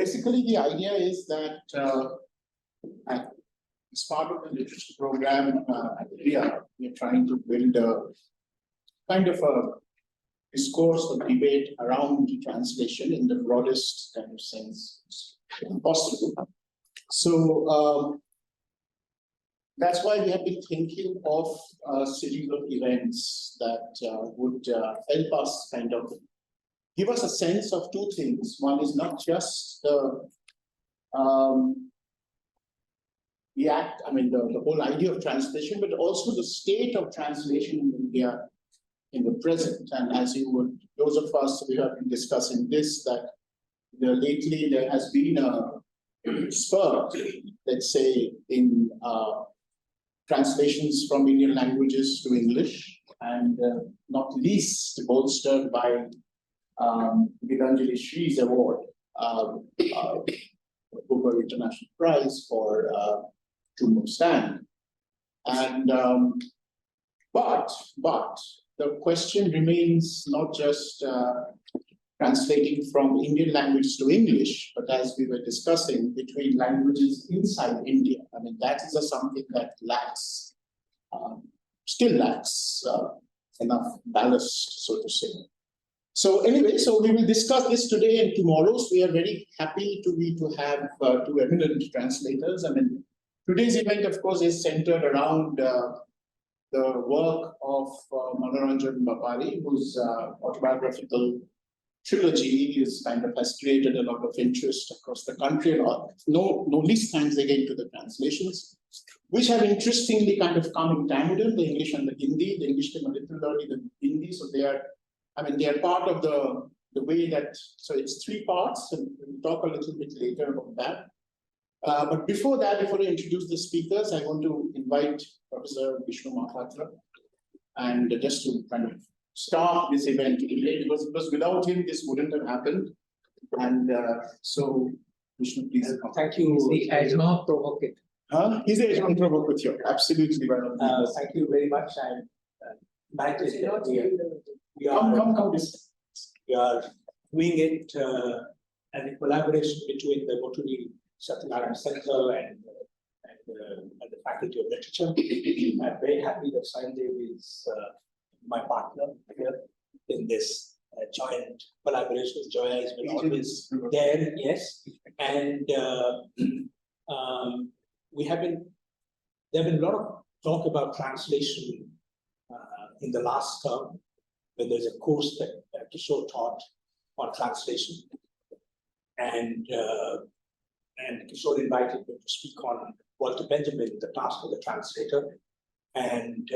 Basically, the idea is that as part of the literature program at Krea, we're trying to build a kind of a discourse or debate around translation in the broadest kind of sense possible. So that's why we have been thinking of a series of events that would help us kind of give us a sense of two things. One is not just the whole idea of translation, but also the state of translation in India in the present. And as you would, those of us who have been discussing this, that lately there has been a spurt, let's say, in translations from Indian languages to English, and not least bolstered by Gitanjali Shree's award, Booker International Prize for True Stand. And but the question remains not just translating from Indian language to English, but as we were discussing, between languages inside India. I mean, that is something that lacks, still lacks enough ballast, so to say. So anyway, so we will discuss this today and tomorrow. So we are very happy to have two eminent translators. I mean, today's event, of course, is centered around the work of Manoranjan Bapari, whose autobiographical trilogy has created a lot of interest across the country. No least thanks again to the translations, which have interestingly kind of come in tandem, the English and the Hindi. The English came a little early than Hindi, so they are part of the way that, so it's three parts, and we'll talk a little bit later about that. But before I introduce the speakers, I want to invite Professor Vishnu Mahatra, and just to kind of start this event today, because without him, this wouldn't have happened. And so, Vishnu, please. Thank you. He's the agent provocateur. He's the agent provocateur, absolutely. Thank you very much. I'm delighted that we are doing it as a collaboration between the Moturi Satyanarayana Center and the Faculty of Literature. I'm very happy that Sanjay is my partner here in this joint collaboration. Joya has been always there, yes. And there have been a lot of talk about translation in the last term, when there's a course that Kishore taught on translation. And Kishore invited me to speak on Walter Benjamin, the task of the translator. And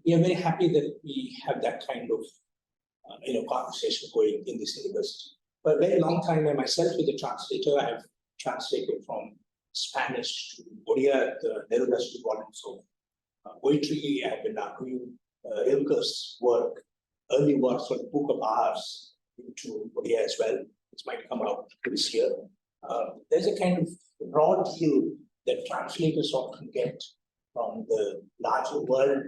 we are very happy that we have that kind of conversation going in this university. For a very long time, I myself as a translator, I have translated from Spanish to Odia, the Neutralised volumes of poetry. I have been arguing Rilke's work, early works on the Book of Hours into Krea as well, which might come out this year. There's a kind of raw deal that translators often get from the larger world.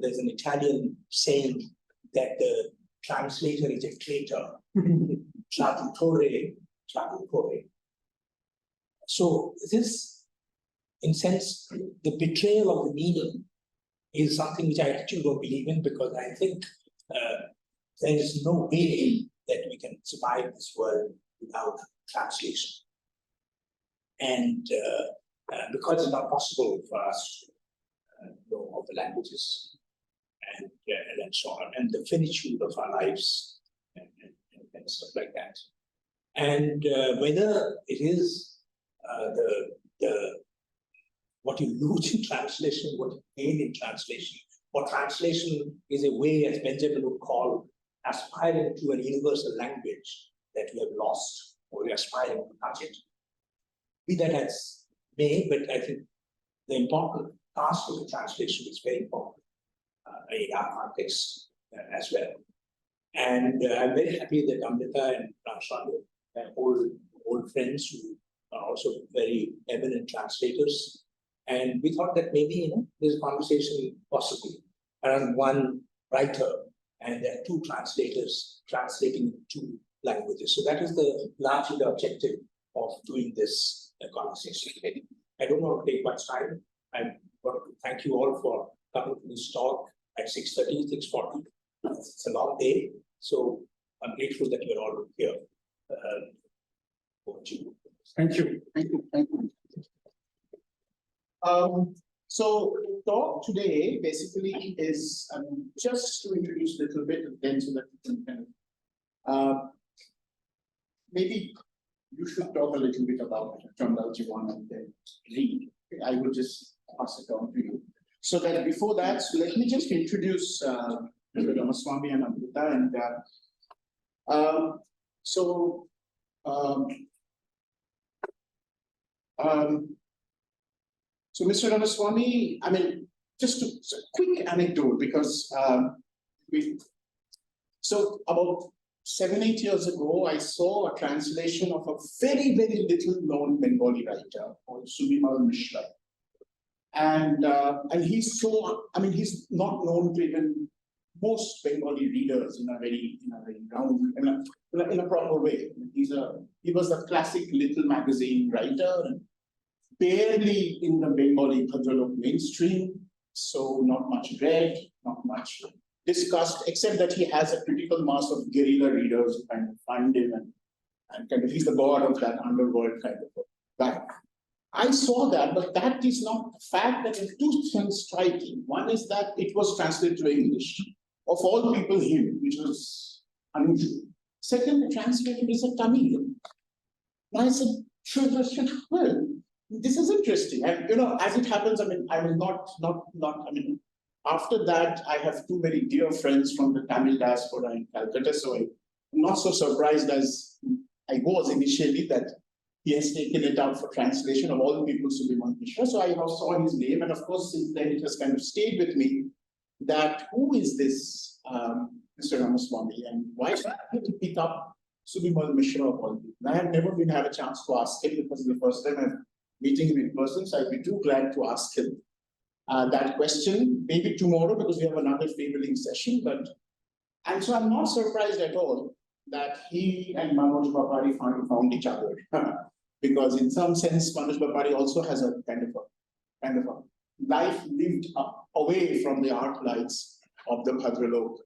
There's an Italian saying that the translator is a traitor. Tradutore. So this, in sense, the betrayal of the meaning is something which I actually don't believe in, because I think there is no way that we can survive this world without translation. And because it's not possible for us to know all the languages and so on, and the finitude of our lives and stuff like that. And whether it is what you lose in translation, what you gain in translation, or translation is a way, as Benjamin would call, aspiring to an universal language that we have lost, or we are aspiring to touch it. Be that as may, but I think the important task of the translation is very important in our context as well. And I'm very happy that Amrita and Ramaswamy, old friends who are also very eminent translators. And we thought that maybe there's a conversation possibly around one writer, and there are two translators translating two languages. So that is the largely the objective of doing this conversation. I don't want to take much time. I want to thank you all for coming to this talk at 6:30, 6:40. It's a long day, so I'm grateful that you're all here. Over to you. Thank you. Thank you. Thank you. So the talk today basically is just to introduce a little bit, then so that you can kind of, maybe you should talk a little bit about Chandal Jibon and then read. I will just pass it on to you. So that before that, so let me just introduce Ramaswamy and Amrita. And so Mr. Ramaswamy, I mean, just a quick anecdote because so about 7-8 years ago, I saw a translation of a very, very little known Bengali writer called Subimal Mishra. And he's so, I mean, he's not known to even most Bengali readers in a very round, in a proper way. He was a classic little magazine writer and barely in the Bengali Bhadralok mainstream, so not much read, not much discussed, except that he has a critical mass of guerrilla readers who kind of find him and kind of he's the god of that underworld kind of guy. I saw that, but that is not the fact that two things striking. One is that it was translated to English, of all people him, which was unusual. Second, the translator is a Tamil. And I said, well, this is interesting. And as it happens, I mean, I will I mean, after that, I have two very dear friends from the Tamil diaspora in Calcutta, so I'm not so surprised as I was initially that he has taken it up for translation of all people Subimal Mishra. So I saw his name, and of course, since then it has kind of stayed with me that who is this Mr. Ramaswamy, and why did I have to pick up Subimal Mishra of all people? I have never had a chance to ask him because it's the first time I'm meeting him in person, so I'd be too glad to ask him that question, maybe tomorrow because we have another fabling session. And so I'm not surprised at all that he and Manoranjan Bapari found each other, because in some sense, Manoranjan Bapari also has a kind of a life lived away from the art lights of the Bhadralok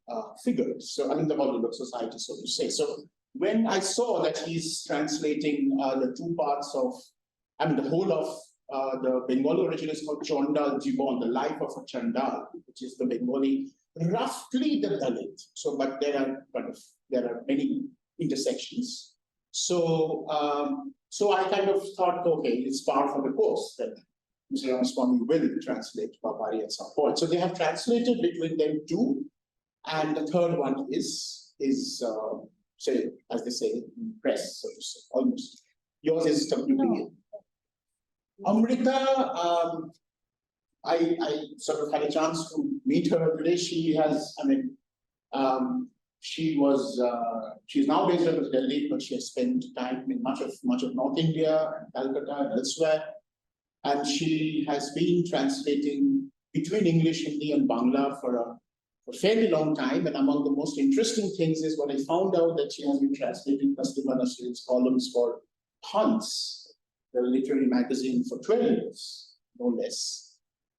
figures. So I mean the Bhadralok society, so to say. So when I saw that he's translating the two parts of, I mean the whole of the Bengali origin is called Chandal Jibon, the life of a Chandal, which is the Bengali, roughly the Dalit. So, but there are many intersections. So, so I kind of thought, okay, it's par for the course that Mr. Ramaswamy will translate Bapari at some point. So they have translated between them two, and the third one is say, as they say, press, so to say, almost. Yours is WPA. Amrita, I sort of had a chance to meet her today. She has, I mean, she's now based out of Delhi, but she has spent time in much of North India, Calcutta, and elsewhere. And she has been translating between English, Hindi, and Bangla for a fairly long time. And among the most interesting things is what I found out that she has been translating Taslima Nasrin's columns for Hans, the literary magazine, for 12 years, no less.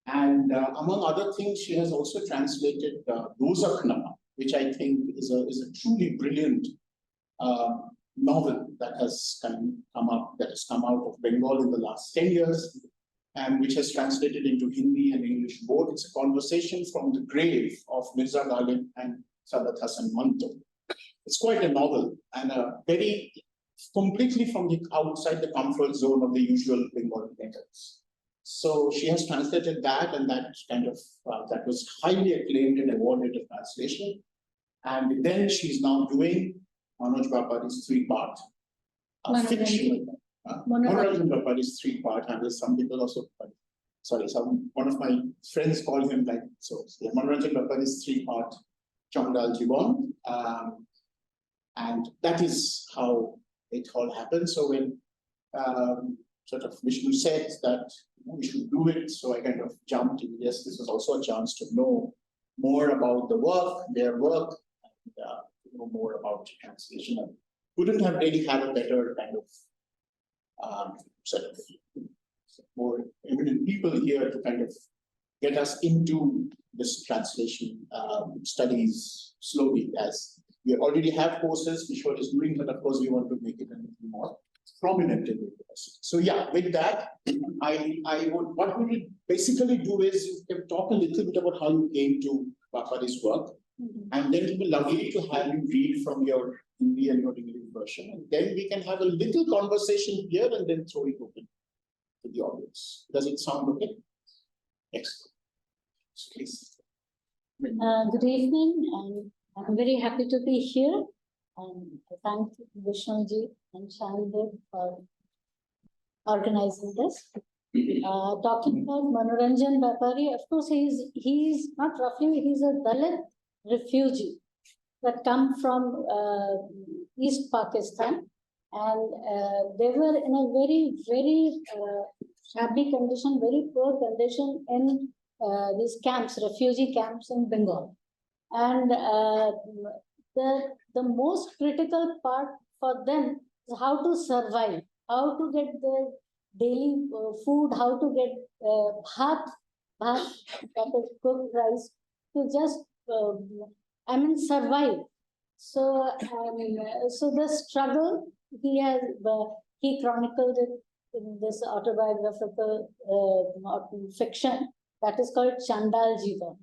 And among other things, she has also translated Dozakhnama, which I think is a truly brilliant novel that has come out of Bengal in the last 10 years, and which has translated into Hindi and English both. It's a conversation from the grave of Mirza Ghalib and Sadat Hasan Manto. It's quite a novel and a very completely from the outside the comfort zone of the usual Bengali letters. So she has translated that, and that kind of that was highly acclaimed and awarded a translation. And then she's now doing Manoranjan Bapari's three-part fiction. Manoranjan Bapari's three-part, and there's some people also. Sorry, one of my friends called him like so. Yeah, Manoranjan Bapari's three-part Chandal Jibon, and that is how it all happened. So when sort of Vishnu said that we should do it, so I kind of jumped in. Yes, this was also a chance to know more about the work, their work, and know more about translation. couldn't have really had a better kind of sort of more eminent people here to kind of get us into this translation studies slowly, as we already have courses Kishore is doing, but of course we want to make it a little more prominent in the university. So yeah, with that, what we will basically do is you can talk a little bit about how you came to Bapari's work, and then it will be lovely to have you read from your Hindi and your English version, and then we can have a little conversation here and then throw it open to the audience. Does it sound okay? Excellent. So please. Good evening, and I'm very happy to be here. And I thank Vishnuji and Chandal for organizing this. Talking about Manoranjan Bapari, of course, he's not roughly, he's a Dalit refugee that come from East Pakistan, and they were in a very shabby condition, very poor condition in these camps, refugee camps in Bengal. And the most critical part for them is how to survive, how to get their daily food, how to get bhat, that is cooked rice, to just, survive. So, so the struggle, he chronicled it in this autobiographical fiction that is called Chandal Jibon.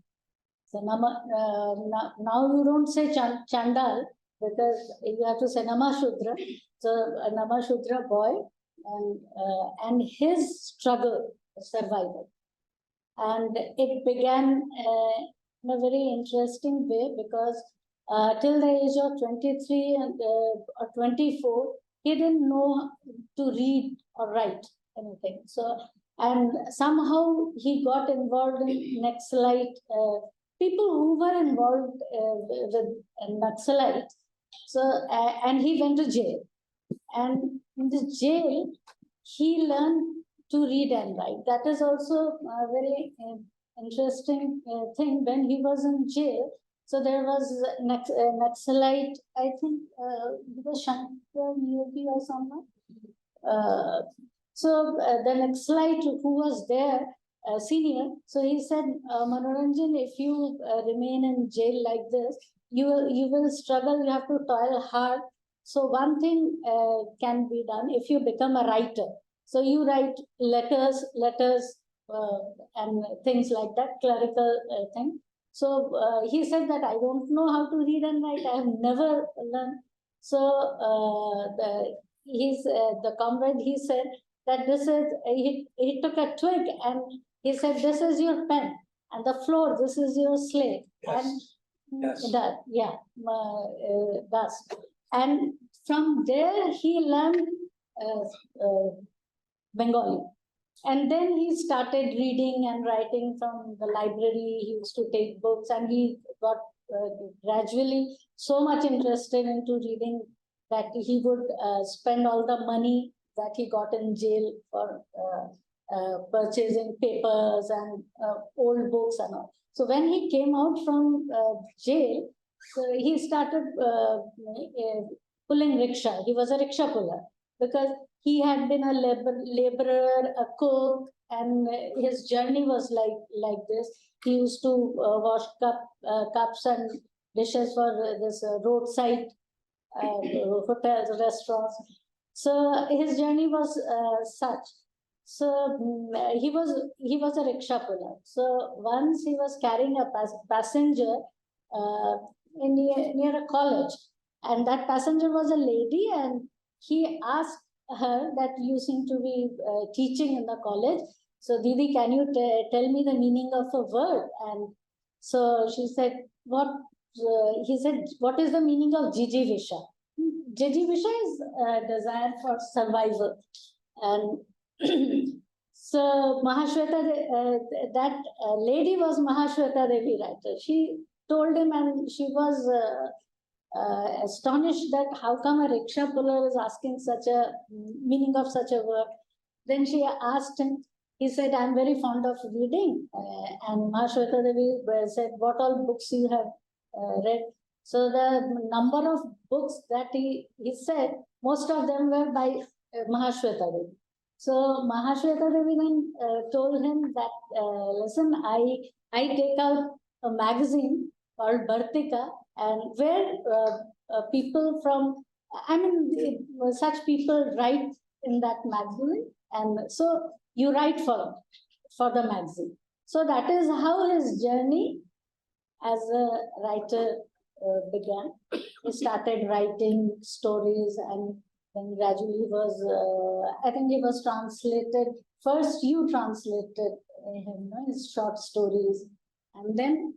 So now you don't say Chandal, because you have to say Namashudra. So a Namashudra boy, and his struggle, survival. And it began in a very interesting way, because till the age of 23 or 24, he didn't know to read or write anything. So, and somehow he got involved in Naxalite, people who were involved with Naxalite. So, and he went to jail. And in the jail, he learned to read and write. That is also a very interesting thing. When he was in jail, so there was Naxalite, I think it was Shankar Yogi or someone. So the Naxalite who was there, senior, so he said, Manoranjan, if you remain in jail like this, you will struggle, you have to toil hard. So one thing can be done if you become a writer. So you write letters, and things like that, clerical thing. So he said that I don't know how to read and write. I have never learned. So the comrade, he said that this is, he took a twig and he said, this is your pen, and the floor, this is your slate. Yes. And yes. that, yeah, that's. And from there, he learned Bengali. And then he started reading and writing from the library. He used to take books, and he got gradually so much interested into reading that he would spend all the money that he got in jail for purchasing papers and old books and all. So when he came out from jail, so he started pulling rickshaw. He was a rickshaw puller, because he had been a laborer, a cook, and his journey was like this. He used to wash cups and dishes for this roadside hotels, restaurants. So his journey was such. So he was a rickshaw puller. So once he was carrying a passenger near a college, and that passenger was a lady, and he asked her that you seem to be teaching in the college. So Didi, can you tell me the meaning of a word? And so she said, what? He said, what is the meaning of Jijivisha? Jijivisha is desire for survival. And so Mahashweta, that lady was Mahashweta Devi writer. She told him, and she was astonished that how come a rickshaw puller is asking such a meaning of such a word. Then she asked him, he said, I'm very fond of reading. And Mahashweta Devi said, what all books you have read? So the number of books that he said, most of them were by Mahashweta Devi. So Mahashweta Devi then told him that, listen, I take out a magazine called Bhartika, and where people from, I mean, such people write in that magazine, and so you write for the magazine. So that is how his journey as a writer began. He started writing stories, and then gradually was, I think he was translated. First, you translated him, his short stories, and then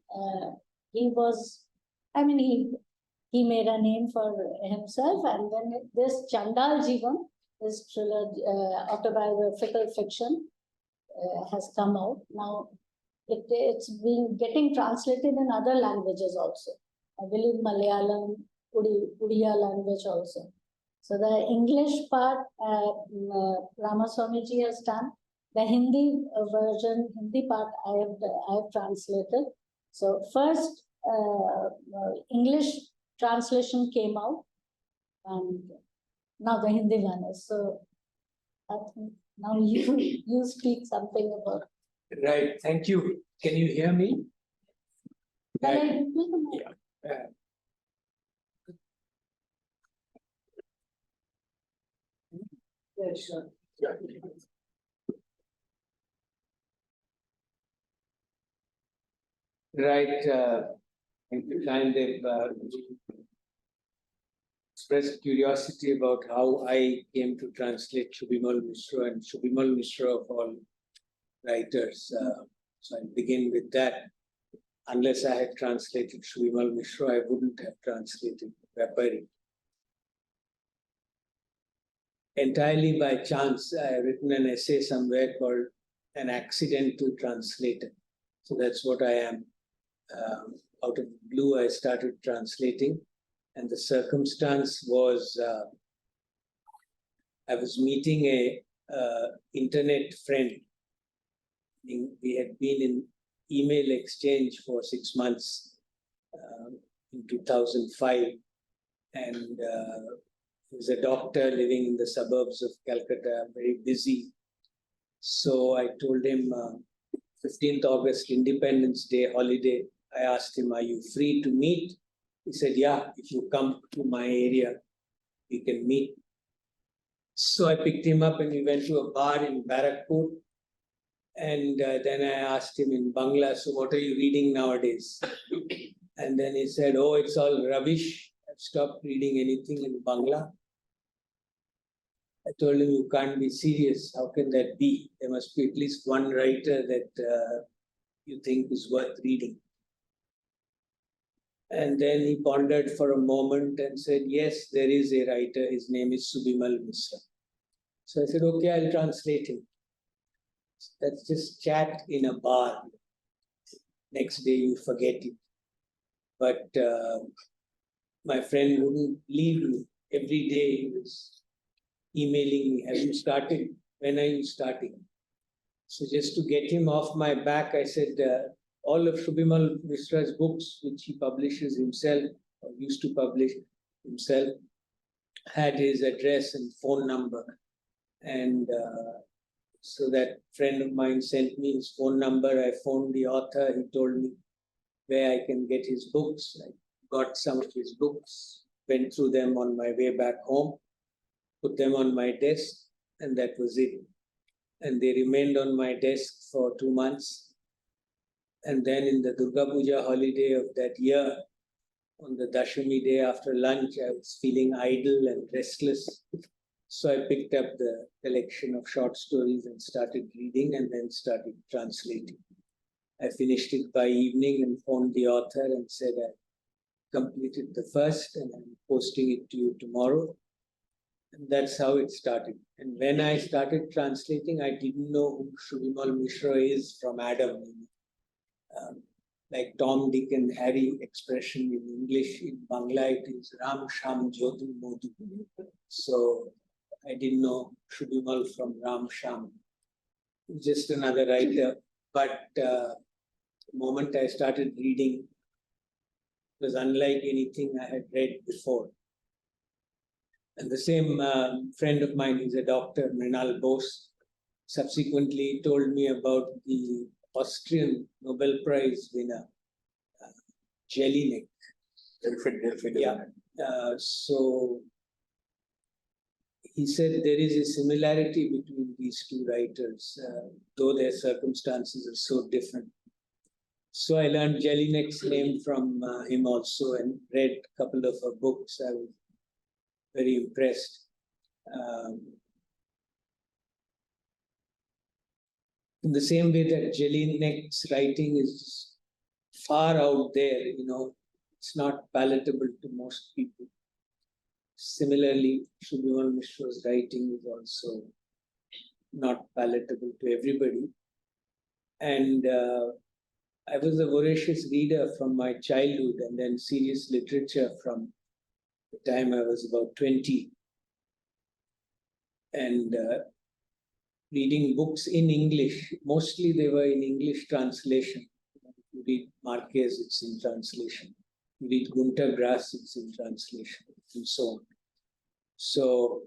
he was, I mean, he made a name for himself, and then this Chandal Jibon, his trilogy, autobiographical fiction, has come out. Now it's been getting translated in other languages also. I believe Malayalam, Udiya language also. So the English part, Ramaswamy ji has done. The Hindi version, Hindi part, I have translated. So first English translation came out, and now the Hindi one is. So I think now you speak something about. Right. Thank you. Can you hear me? Right. Yeah. Yeah, sure. Yeah. Right. Thank you, kind of expressed curiosity about how I came to translate Shubhimal Mishra, and Shubhimal Mishra of all writers. So I'll begin with that. Unless I had translated Shubhimal Mishra, I wouldn't have translated Bapari. Entirely by chance, I have written an essay somewhere called An Accidental Translator. So that's what I am. Out of the blue, I started translating. And the circumstance was, I was meeting a internet friend. We had been in email exchange for 6 months in 2005. And he was a doctor living in the suburbs of Calcutta, very busy. So I told him, 15th August, Independence Day holiday. I asked him, are you free to meet? He said, yeah, if you come to my area, we can meet. So I picked him up and we went to a bar in Barakpur. And then I asked him in Bangla, so what are you reading nowadays? And then he said, oh, it's all rubbish. I've stopped reading anything in Bangla. I told him, you can't be serious. How can that be? There must be at least one writer that you think is worth reading. And then he pondered for a moment and said, yes, there is a writer. His name is Shubhimal Mishra. So I said, okay, I'll translate him. That's just chat in a bar. Next day you forget it. But my friend wouldn't leave me. Every day he was emailing me, have you started? When are you starting? So just to get him off my back, I said, all of Shubhimal Mishra's books, which he publishes himself, or used to publish himself, had his address and phone number. And so that friend of mine sent me his phone number. I phoned the author. He told me where I can get his books. I got some of his books, went through them on my way back home, put them on my desk, and that was it. And they remained on my desk for 2 months. And then in the Durga Puja holiday of that year, on the Dashami day after lunch, I was feeling idle and restless. So I picked up the collection of short stories and started reading, and then started translating. I finished it by evening and phoned the author and said, I completed the first and I'm posting it to you tomorrow. And that's how it started. And when I started translating, I didn't know who Shubhimal Mishra is from Adam. Like Tom, Dick and Harry expression in English, in Bangla it is Ram, Sham, Jyotu, Modu. So I didn't know Shubhimal from Ram, Sham. Just another writer. But the moment I started reading, It was unlike anything I had read before. And the same friend of mine, who's a doctor, Mrinal Bose, subsequently told me about the Austrian Nobel Prize winner, Jelinek. Yeah. So he said there is a similarity between these two writers, though their circumstances are so different. So I learned Jelinek's name from him also and read a couple of her books. I was very impressed. In the same way that Jelinek's writing is far out there, it's not palatable to most people. Similarly, Shubhimal Mishra's writing is also not palatable to everybody. And I was a voracious reader from my childhood and then serious literature from the time I was about 20. And reading books in English, mostly they were in English translation. If you read Marquez, it's in translation. You read Gunter Grass, it's in translation, and so on. So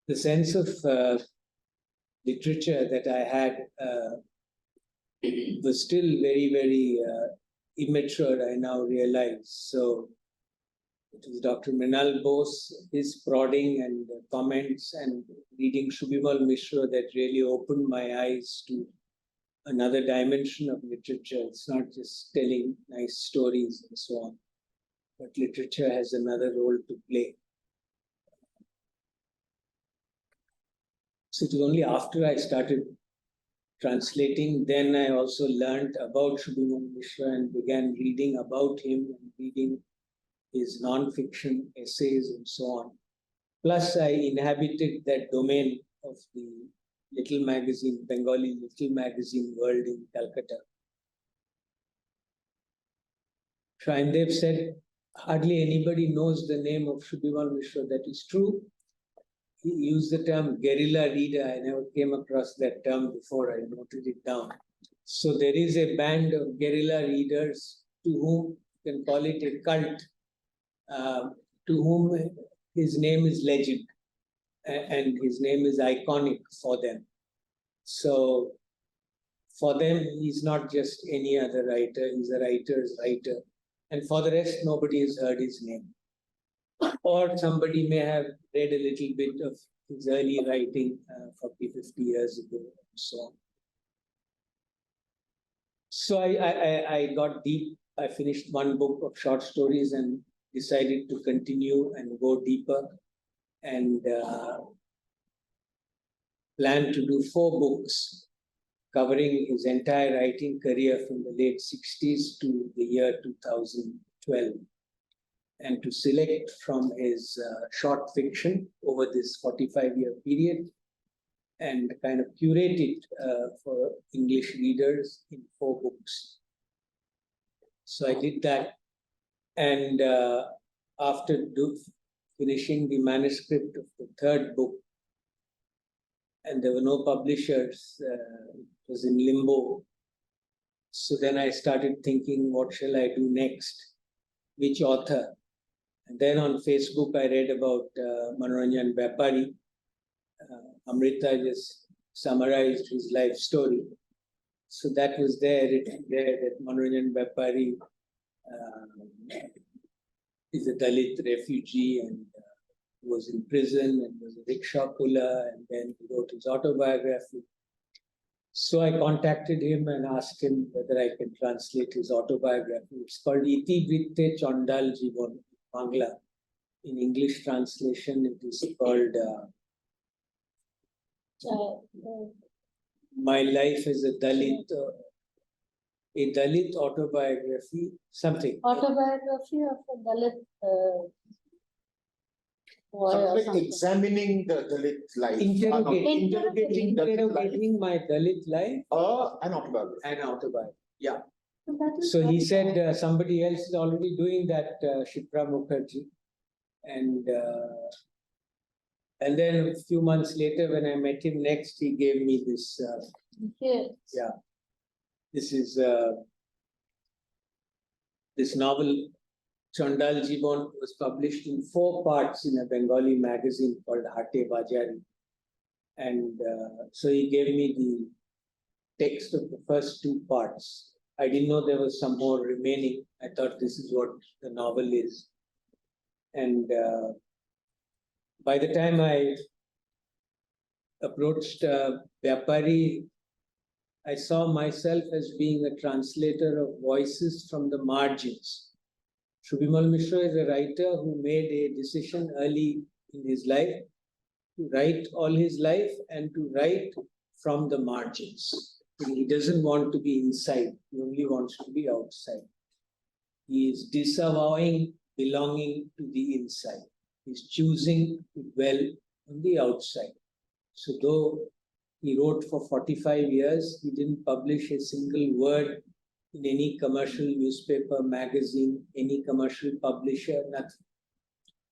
the sense of literature that I had was still very, very immature, I now realize. So it was Dr. Mrinal Bose, his prodding and comments and reading Shubhimal Mishra that really opened my eyes to another dimension of literature. It's not just telling nice stories and so on, but literature has another role to play. So it was only after I started translating, then I also learned about Shubhimal Mishra and began reading about him and reading his non-fiction essays and so on. Plus, I inhabited that domain of the little magazine, Bengali little magazine world in Calcutta. Shrindev said, hardly anybody knows the name of Shubhimal Mishra. That is true. He used the term guerrilla reader. I never came across that term before. I noted it down. So there is a band of guerrilla readers to whom you can call it a cult, to whom his name is legend and his name is iconic for them. So for them, he's not just any other writer, he's a writer's writer. And for the rest, nobody has heard his name. Or somebody may have read a little bit of his early writing 40, 50 years ago and so on. So I got deep. I finished one book of short stories and decided to continue and go deeper and plan to do 4 books covering his entire writing career from the late 60s to the year 2012, and to select from his short fiction over this 45-year period and kind of curate it for English readers in 4 books. So I did that. And after finishing the manuscript of the 3rd book, and there were no publishers, it was in limbo. So then I started thinking, what shall I do next? Which author? And then on Facebook, I read about Manoranjan Bapari. Amrita just summarized his life story. So that was there, written there, that Manoranjan Bapari is a Dalit refugee and was in prison and was a rickshaw puller, and then he wrote his autobiography. So I contacted him and asked him whether I can translate his autobiography. It's called Iti Vritte Chandal Jibon, Bangla. In English translation, it is called My Life as a Dalit autobiography, something. Autobiography of a Dalit boy or something. Examining the Dalit life. Interrogating Interrogating my Dalit life. An autobiography. An autobiography, yeah. So So he said somebody else is already doing that, Shipra Mukherjee. And then a few months later, when I met him next, he gave me this. Yes. Yeah. This is this novel, Chandal Jibon, was published in 4 parts in a Bengali magazine called Hate Bajari. And so he gave me the text of the first 2 parts. I didn't know there was some more remaining. I thought this is what the novel is. And by the time I approached Bapari, I saw myself as being a translator of voices from the margins. Shubhimal Mishra is a writer who made a decision early in his life to write all his life and to write from the margins. He doesn't want to be inside, he only wants to be outside. He is disavowing belonging to the inside. He's choosing to dwell on the outside. So though he wrote for 45 years, he didn't publish a single word in any commercial newspaper, magazine, any commercial publisher, nothing.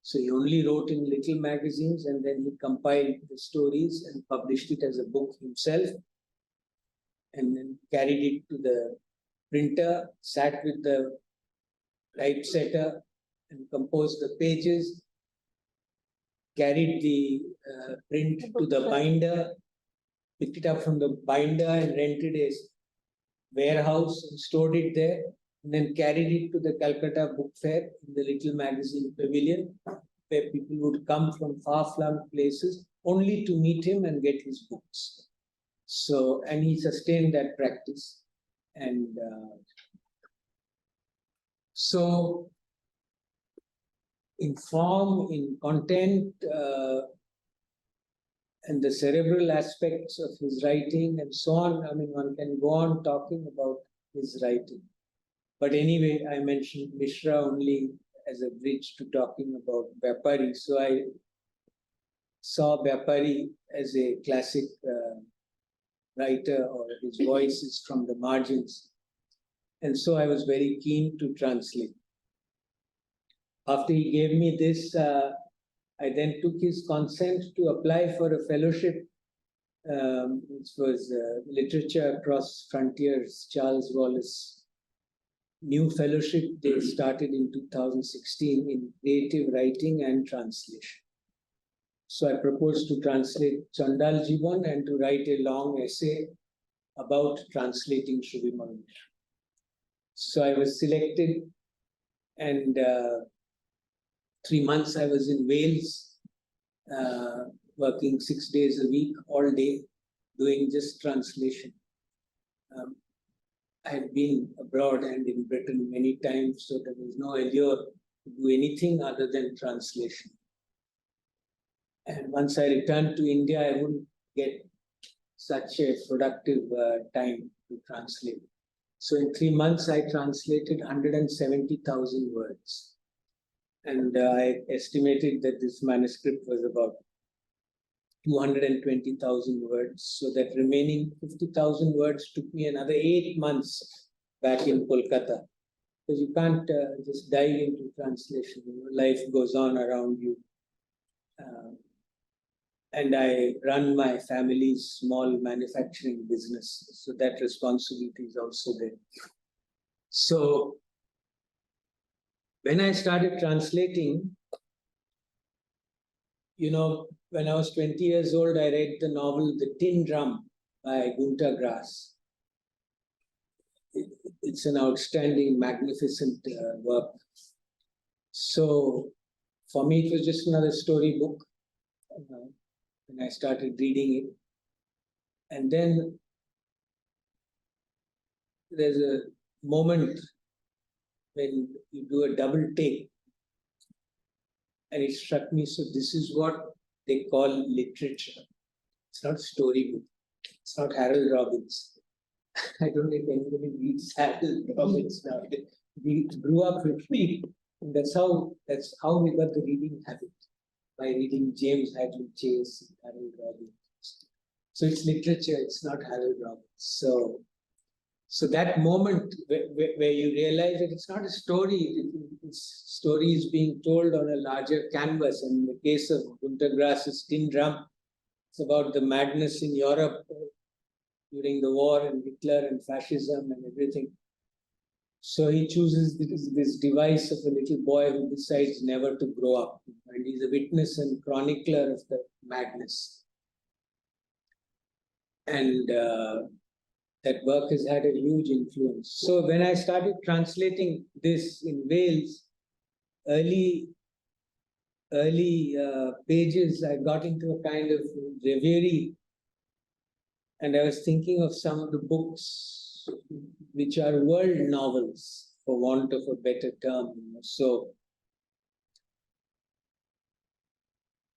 So he only wrote in little magazines, and then he compiled the stories and published it as a book himself, and then carried it to the printer, sat with the typesetter and composed the pages, carried the print to the binder, picked it up from the binder and rented a warehouse and stored it there, and then carried it to the Calcutta Book Fair in the little magazine pavilion, where people would come from far-flung places only to meet him and get his books. So, and he sustained that practice. And so, in form, in content, and the cerebral aspects of his writing and so on, I mean, one can go on talking about his writing. But anyway, I mentioned Mishra only as a bridge to talking about Bapari. So I saw Bapari as a classic writer, or his voice is from the margins. And so I was very keen to translate. After he gave me this, I then took his consent to apply for a fellowship, which was Literature Across Frontiers, Charles Wallace new fellowship they started in 2016 in creative writing and translation. So I proposed to translate Chandal Jibon and to write a long essay about translating Shubhimal Mishra. So I was selected, and 3 months I was in Wales, working 6 days a week, all day, doing just translation. I had been abroad and in Britain many times, so there was no allure to do anything other than translation. And once I returned to India, I wouldn't get such a productive time to translate. So in 3 months, I translated 170,000 words. And I estimated that this manuscript was about 220,000 words. So that remaining 50,000 words took me another 8 months back in Kolkata. Because you can't just dive into translation. You know, life goes on around you. And I run my family's small manufacturing business. So that responsibility is also there. So when I started translating, you know, when I was 20 years old, I read the novel The Tin Drum by Gunter Grass. It's an outstanding, magnificent work. So for me, it was just another storybook. When I started reading it. And then there's a moment when you do a double take, and it struck me, so this is what they call literature. It's not storybook. It's not Harold Robbins. I don't know if anybody reads Harold Robbins now. We grew up with me. And that's how we got the reading habit, by reading James Hadley Chase and Harold Robbins. So it's literature, it's not Harold Robbins. So that moment where you realize that it's not a story, story is being told on a larger canvas. And in the case of Gunter Grass's Tin Drum, it's about the madness in Europe during the war and Hitler and fascism and everything. So he chooses this device of a little boy who decides never to grow up. And he's a witness and chronicler of the madness. And that work has had a huge influence. So when I started translating this in Wales, early pages, I got into a kind of reverie. And I was thinking of some of the books which are world novels, for want of a better term. So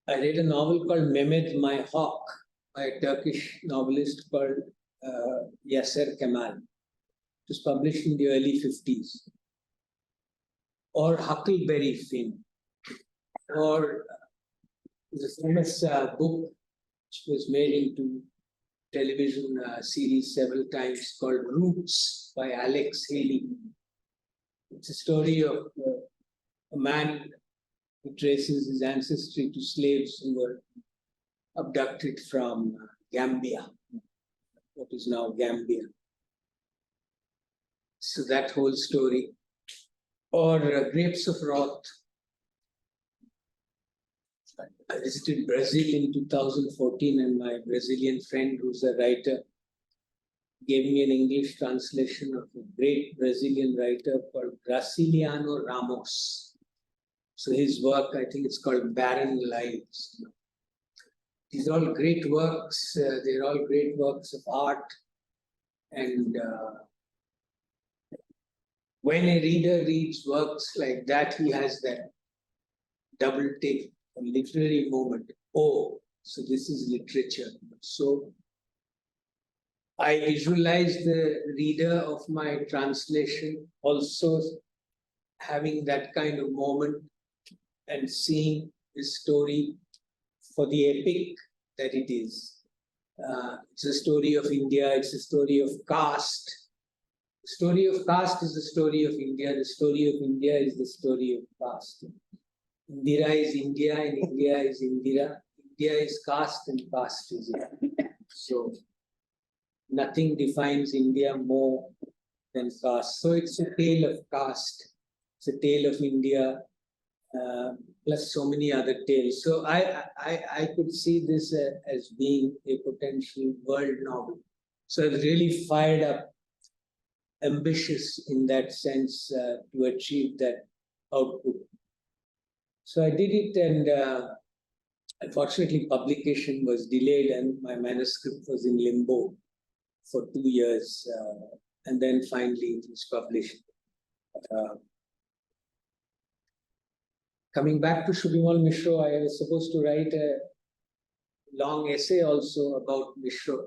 I read a novel called Mehmet My Hawk by a Turkish novelist called Yasser Kemal. It was published in the early 50s. Or Huckleberry Finn. Or the famous book which was made into television series several times called Roots by Alex Haley. It's a story of a man who traces his ancestry to slaves who were abducted from Gambia, what is now Gambia. So that whole story. Or Grapes of Wrath. I visited Brazil in 2014 and my Brazilian friend who's a writer gave me an English translation of a great Brazilian writer called Graciliano Ramos. So his work, I think it's called Barren Lives. These are all great works. They're all great works of art. And when a reader reads works like that, he has that double take, a literary moment. Oh, so this is literature. So I visualize the reader of my translation also having that kind of moment and seeing this story for the epic that it is. It's a story of India, it's a story of caste. The story of caste is the story of India, the story of India is the story of caste. Indira is India and India is Indira. India is caste and caste is India. So nothing defines India more than caste. So it's a tale of caste. It's a tale of India, plus so many other tales. So I could see this as being a potential world novel. So I was really fired up, ambitious in that sense to achieve that output. So I did it, and unfortunately publication was delayed and my manuscript was in limbo for 2 years, and then finally it was published. Coming back to Shubhimal Mishra, I was supposed to write a long essay also about Mishra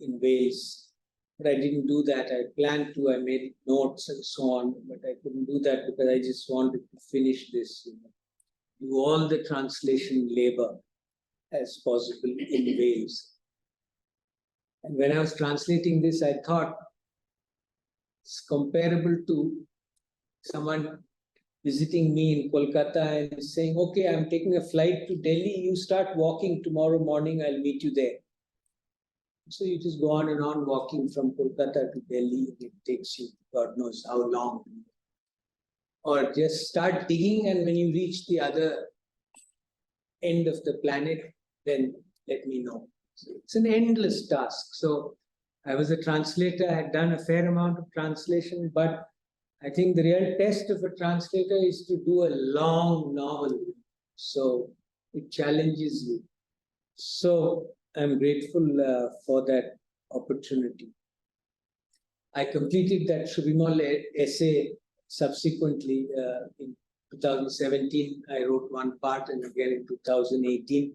in Wales, but I didn't do that. I planned to, I made notes and so on, but I couldn't do that because I just wanted to finish this, do all the translation labor as possible in Wales. And when I was translating this, I thought it's comparable to someone visiting me in Kolkata and saying, okay, I'm taking a flight to Delhi, you start walking tomorrow morning, I'll meet you there. So you just go on and on walking from Kolkata to Delhi, and it takes you God knows how long. Or just start digging, and when you reach the other end of the planet, then let me know. So it's an endless task. So I was a translator, I had done a fair amount of translation, but I think the real test of a translator is to do a long novel. So it challenges you. So I'm grateful for that opportunity. I completed that Shubhimal essay subsequently in 2017. I wrote one part and again in 2018.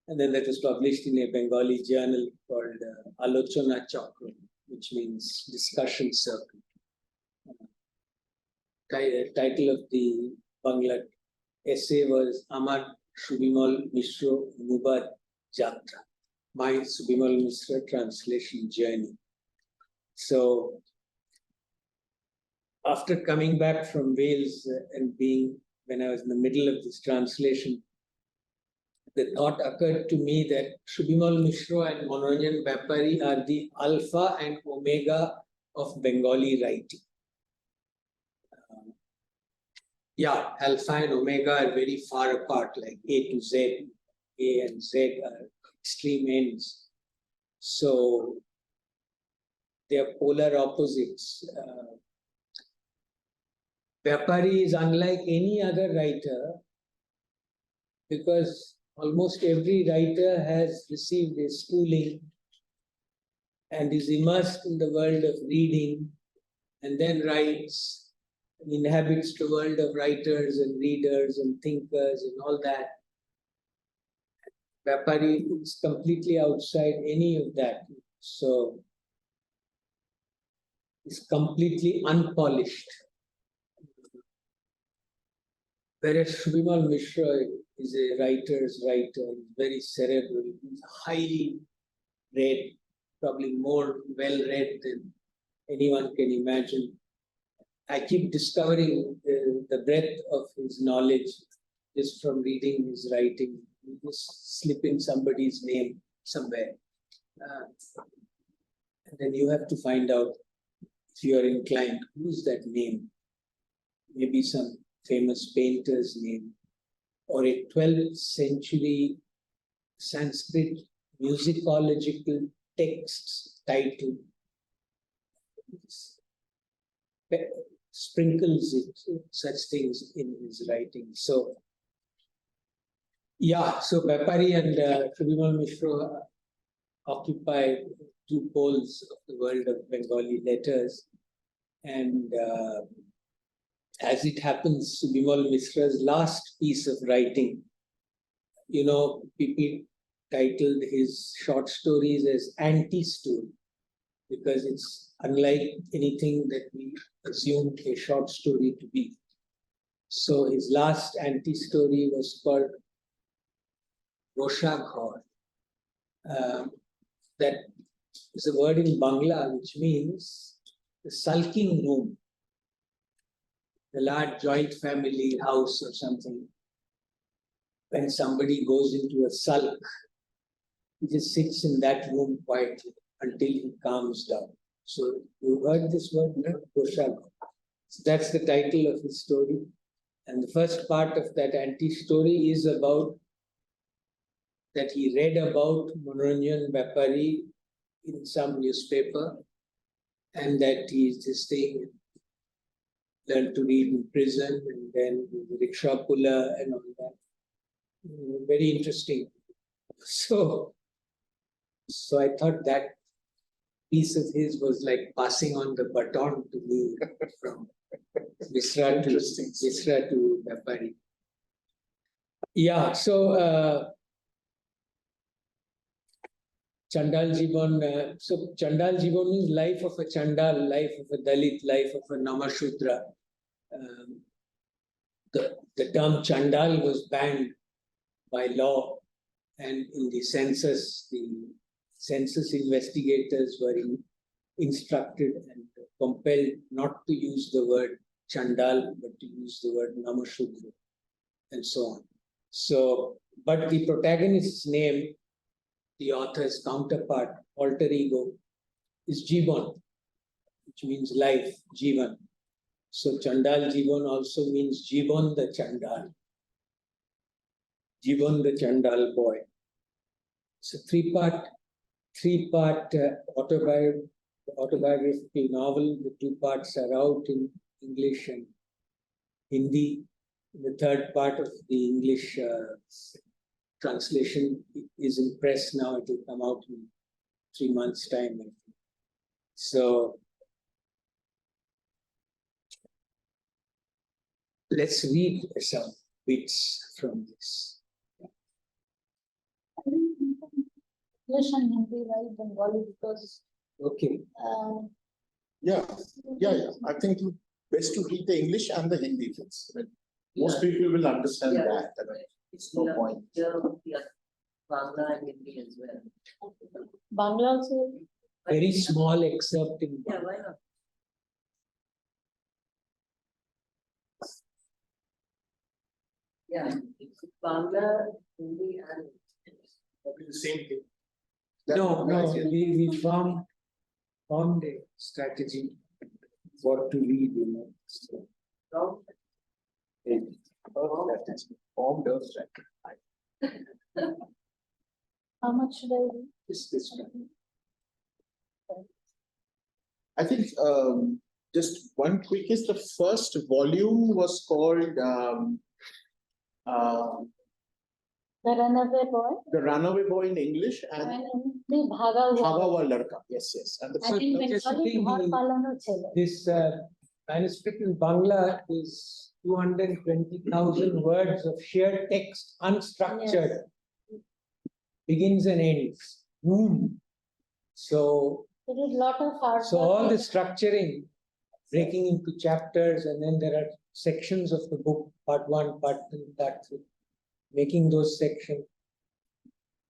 And then that was published in a Bengali journal called Alochona Chakra, which means discussion circle. Title of the Bangla essay was Amar Shubhimal Mishra Anubad Jatra, my Shubhimal Mishra translation journey. So after coming back from Wales and being, when I was in the middle of this translation, the thought occurred to me that Shubhimal Mishra and Manoranjan Bapari are the alpha and omega of Bengali writing. Yeah, alpha and omega are very far apart, like A to Z. A and Z are extreme ends. So they are polar opposites. Bapari is unlike any other writer because almost every writer has received a schooling and is immersed in the world of reading and then writes, and inhabits the world of writers and readers and thinkers and all that. Bapari is completely outside any of that. So it's completely unpolished. Whereas Shubhimal Mishra is a writer's writer, very cerebral, he's highly read, probably more well-read than anyone can imagine. I keep discovering the breadth of his knowledge just from reading his writing. You just slip in somebody's name somewhere. And then you have to find out, if you are inclined, who's that name? Maybe some famous painter's name, or a 12th century Sanskrit musicological text title. Sprinkles it, such things in his writing. So, yeah, so Bapari and Shubhimal Mishra occupy two poles of the world of Bengali letters. And as it happens, Shubhimal Mishra's last piece of writing, people titled his short stories as anti-story, because it's unlike anything that we assumed a short story to be. So his last anti-story was called Roshaghor. That is a word in Bangla which means the sulking room, the large joint family house or something. When somebody goes into a sulk, he just sits in that room quietly until he calms down. So you heard this word, Roshaghor. So that's the title of his story. And the first part of that anti-story is about that he read about Manoranjan Bapari in some newspaper, and that he's just saying, learned to read in prison, and then the rickshaw puller and all that. Very interesting. So I thought that piece of his was like passing on the baton to me from Mishra to Bapari. Yeah, so Chandal Jibon. So Chandal Jibon means life of a Chandal, life of a Dalit, life of a Namashudra. The term Chandal was banned by law, and in the census investigators were instructed and compelled not to use the word Chandal, but to use the word Namashudra, and so on. So, but the protagonist's name, the author's counterpart, alter ego, is Jibon, which means life, Jivan. So Chandal Jibon also means Jibon the Chandal. Jibon the Chandal boy. It's a three-part autobiographical novel. The two parts are out in English and Hindi. The third part of the English translation is in press now. It will come out in 3 months' time. So let's read some bits from this. English and Hindi, right? Bengali, because Okay. Yeah. I think it's best to read the English and the Hindi. Most people will understand that. It's no point. Bangla and Hindi as well. Bangla also. Very small excerpt in Yeah, why not? Yeah, Bangla Hindi and Probably the same thing. No, we formed a strategy what to read, you know. So, wrong. formed a strategy. How much should I read? This one. I think just one quick is the first volume was called The Runaway Boy. The Runaway Boy in English and And in the Bhaga Bhaga War. Hua Ladka. Yes, yes. And the And in just Bengali, thinking Ghar Palano Chele. This manuscript in Bangla is 220,000 words of sheer text, unstructured, begins and ends. So, It is lot of hard so work. all the structuring, breaking into chapters, and then there are sections of the book, part 1, part 2, part 3, making those sections.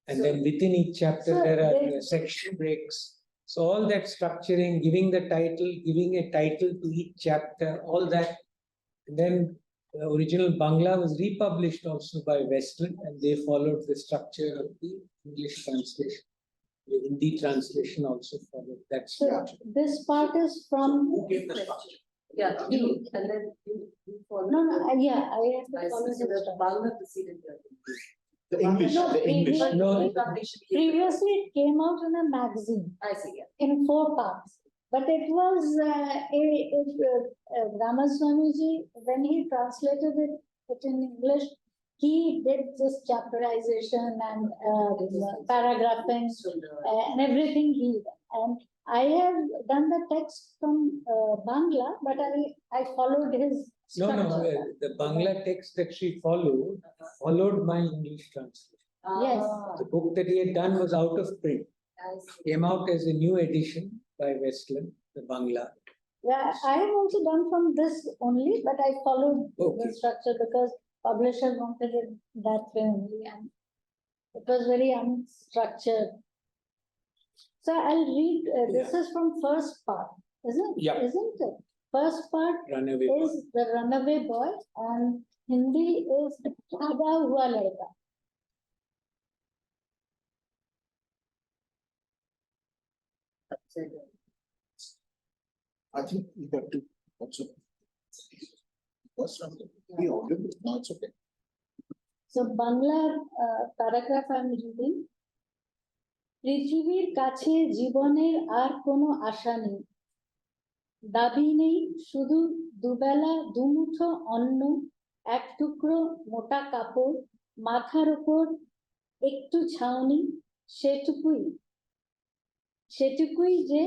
And then within each chapter, So there are they- section breaks. So all that structuring, giving the title, giving a title to each chapter, all that. And then the original Bangla was republished also by Westland, and they followed the structure of the English translation. The Hindi translation also followed that So structure. this part is from, Who gave the structure? Yeah, you, and then you follow. no, yeah, I have to I follow see, so this. the Bangla preceded the. the English, No, the English. No, Previously, it came out in a magazine I see, yeah. in 4 parts. But it was Ramaswamy ji, when he translated it in English, he did this chapterization and paragraphing and everything he did. And I have done the text from Bangla, but I followed his No, structure. the Bangla text that she followed my English translation. Yes. The book that he had done was out of print, I see. came out as a new edition by Westland, the Bangla. Yeah, I have also done from this only, but I followed Okay. the structure because publisher wanted it that way only, and it was very unstructured. So I'll read, this is from first part, isn't Yeah. isn't it? First part Runaway is The Runaway Boy, and Hindi is Bhaga Hua Ladka. I think you have to also. What's wrong? We ordered it. No, it's okay. So Bangla paragraph I'm reading. পৃথিবীর কাছে জীবনের আর কোনো আশা নেই, দাবি নেই, শুধু দুবেলা দুমুঠো অন্ন, এক টুকরো মোটা কাপড়, মাথার উপর একটু ছাউনি, সেটুকুই যে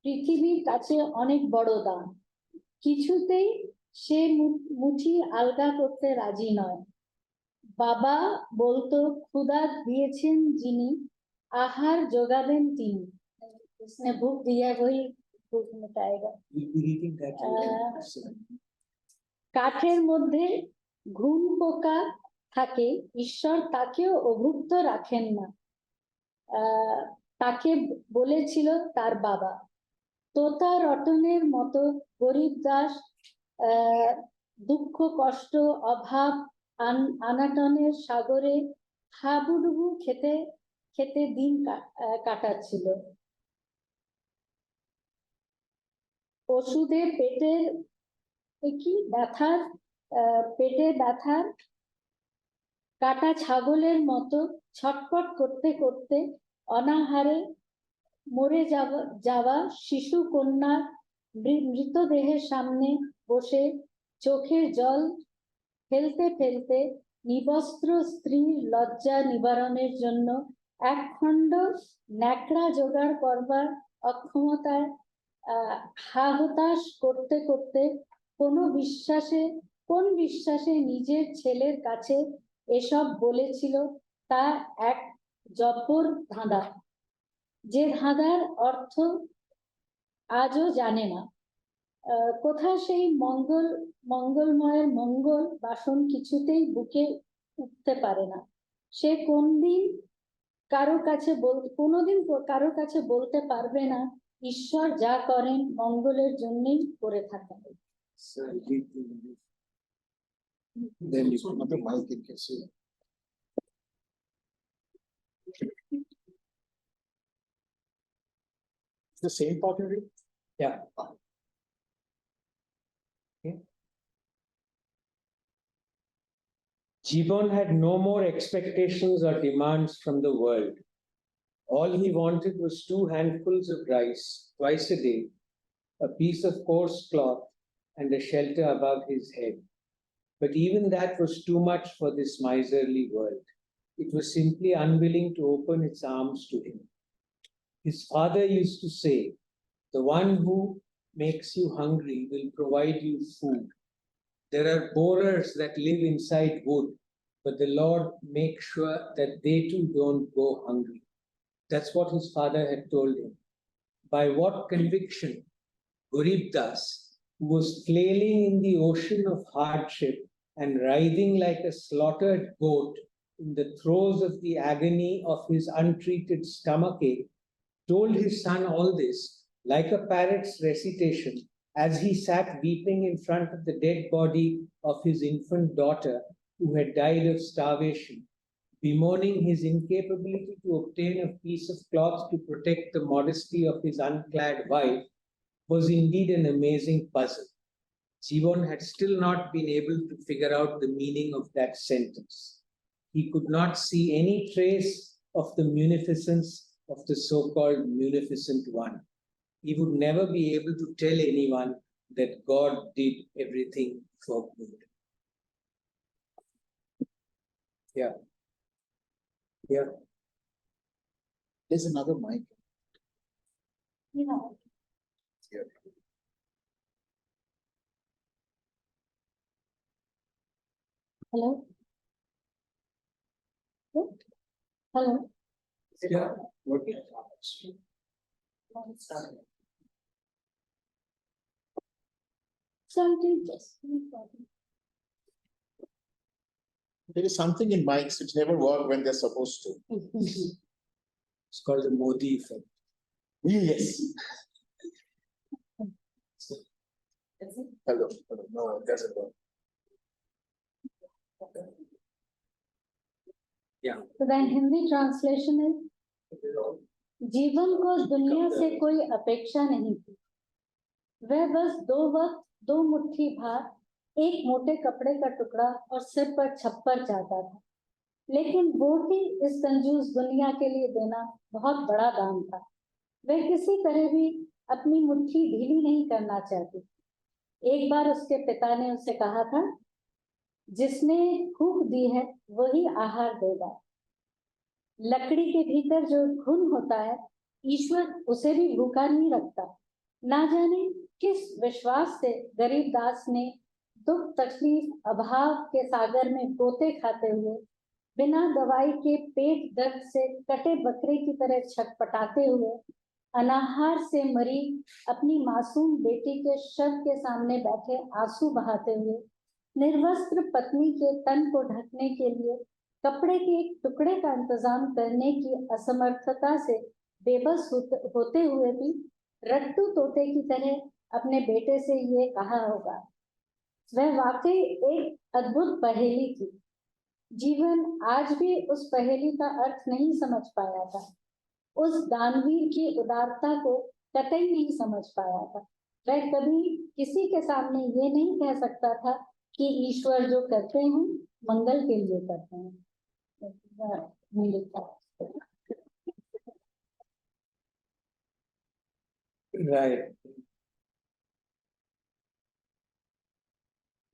পৃথিবীর কাছে অনেক বড় দাম। কিছুতেই সে মুঠি আলগা করতে রাজি নয়। বাবা বলতো ক্ষুধা দিয়েছেন যিনি, আহার যোগাবেন তিনি। इसने भूख दिया वही भूख मिटाएगा। We'll be reading that later. কাঠের মধ্যে ঘুম পোকা থাকে, ঈশ্বর তাকেও অভুক্ত রাখেন না। তাকে বলেছিল তার বাবা। তোতা রতনের মতো গরিব দাস দুঃখ কষ্ট অভাব আনাটনের সাগরে হাবুডুবু খেতে খেতে দিন কাটাচ্ছিল। ওষুধে পেটের ব্যথার কাটা ছাগলের মতো ছটফট করতে করতে অনাহারে মরে যাওয়া শিশু কন্যার মৃতদেহের সামনে বসে চোখের জল ফেলতে ফেলতে নিবস্ত্র স্ত্রীর লজ্জা নিবারণের জন্য একখণ্ড ন্যাকড়া জোগাড় করবার অক্ষমতায় হাহুতাশ করতে করতে কোন বিশ্বাসে নিজের ছেলের কাছে এসব বলেছিল, তা এক জব্বর ধাঁধা, যে ধাঁধার অর্থ আজও জানে না। কোথা সেই মঙ্গলময়ের মঙ্গল বাসন কিছুতেই বুকে উঠতে পারে না। সে কোনোদিন কারো কাছে বলতে পারবে না, ঈশ্বর যা করেন মঙ্গলের জন্যই করে থাকেন। Then you Another mic in case you. The same pottery? Yeah. Okay. Jibon had no more expectations or demands from the world. All he wanted was 2 handfuls of rice twice a day, a piece of coarse cloth, and a shelter above his head. But even that was too much for this miserly world. It was simply unwilling to open its arms to him. His father used to say, "The one who makes you hungry will provide you food. There are borers that live inside wood, but the Lord makes sure that they too don't go hungry." That's what his father had told him. By what conviction Gurib Das, who was flailing in the ocean of hardship and writhing like a slaughtered goat in the throes of the agony of his untreated stomachache, told his son all this, like a parrot's recitation, as he sat weeping in front of the dead body of his infant daughter who had died of starvation, bemoaning his incapability to obtain a piece of cloth to protect the modesty of his unclad wife, was indeed an amazing puzzle. Jibon had still not been able to figure out the meaning of that sentence. He could not see any trace of the munificence of the so-called munificent one. He would never be able to tell anyone that God did everything for good. Yeah. Yeah. There's another mic. Yeah. Here. Hello? Hello? Yeah. Working. Something just. There is something in mics which never work when they're supposed to. It's called the Modi effect. Yes. That's it. Hello. Hello. No, it doesn't work. Yeah. So then Hindi translation is, जीवन को दुनिया से कोई अपेक्षा नहीं थी, वह बस 2 वक्त 2 मुट्ठी भात, एक मोटे कपड़े का टुकड़ा और सिर पर छप्पर चाहता था, लेकिन वो भी इस कंजूस दुनिया के लिए देना बहुत बड़ा दान था। वह किसी तरह भी अपनी मुट्ठी ढीली नहीं करना चाहती। एक बार उसके पिता ने उसे कहा था, जिसने भूख दी है वही आहार देगा। लकड़ी के भीतर जो घुन होता है, ईश्वर उसे भी भूखा नहीं रखता। ना जाने किस विश्वास से गरीब दास ने दुख तकलीफ अभाव के सागर में गोते खाते हुए बिना दवाई के पेट दर्द से कटे बकरे की तरह छटपटाते हुए अनाहार से मरी अपनी मासूम बेटी के शव के सामने बैठे आंसू बहाते हुए निर्वस्त्र पत्नी के तन को ढकने के लिए कपड़े के एक टुकड़े का इंतजाम करने की असमर्थता से बेबस होते हुए भी रट्टू तोते की तरह अपने बेटे से ये कहा होगा। वह वाकई एक अद्भुत पहेली थी। जीवन आज भी उस पहेली का अर्थ नहीं समझ पाया था, उस दानवीर की उदारता को कतई नहीं समझ पाया था। वह कभी किसी के सामने ये नहीं कह सकता था कि ईश्वर जो करते हैं मंगल के लिए करते हैं। Right.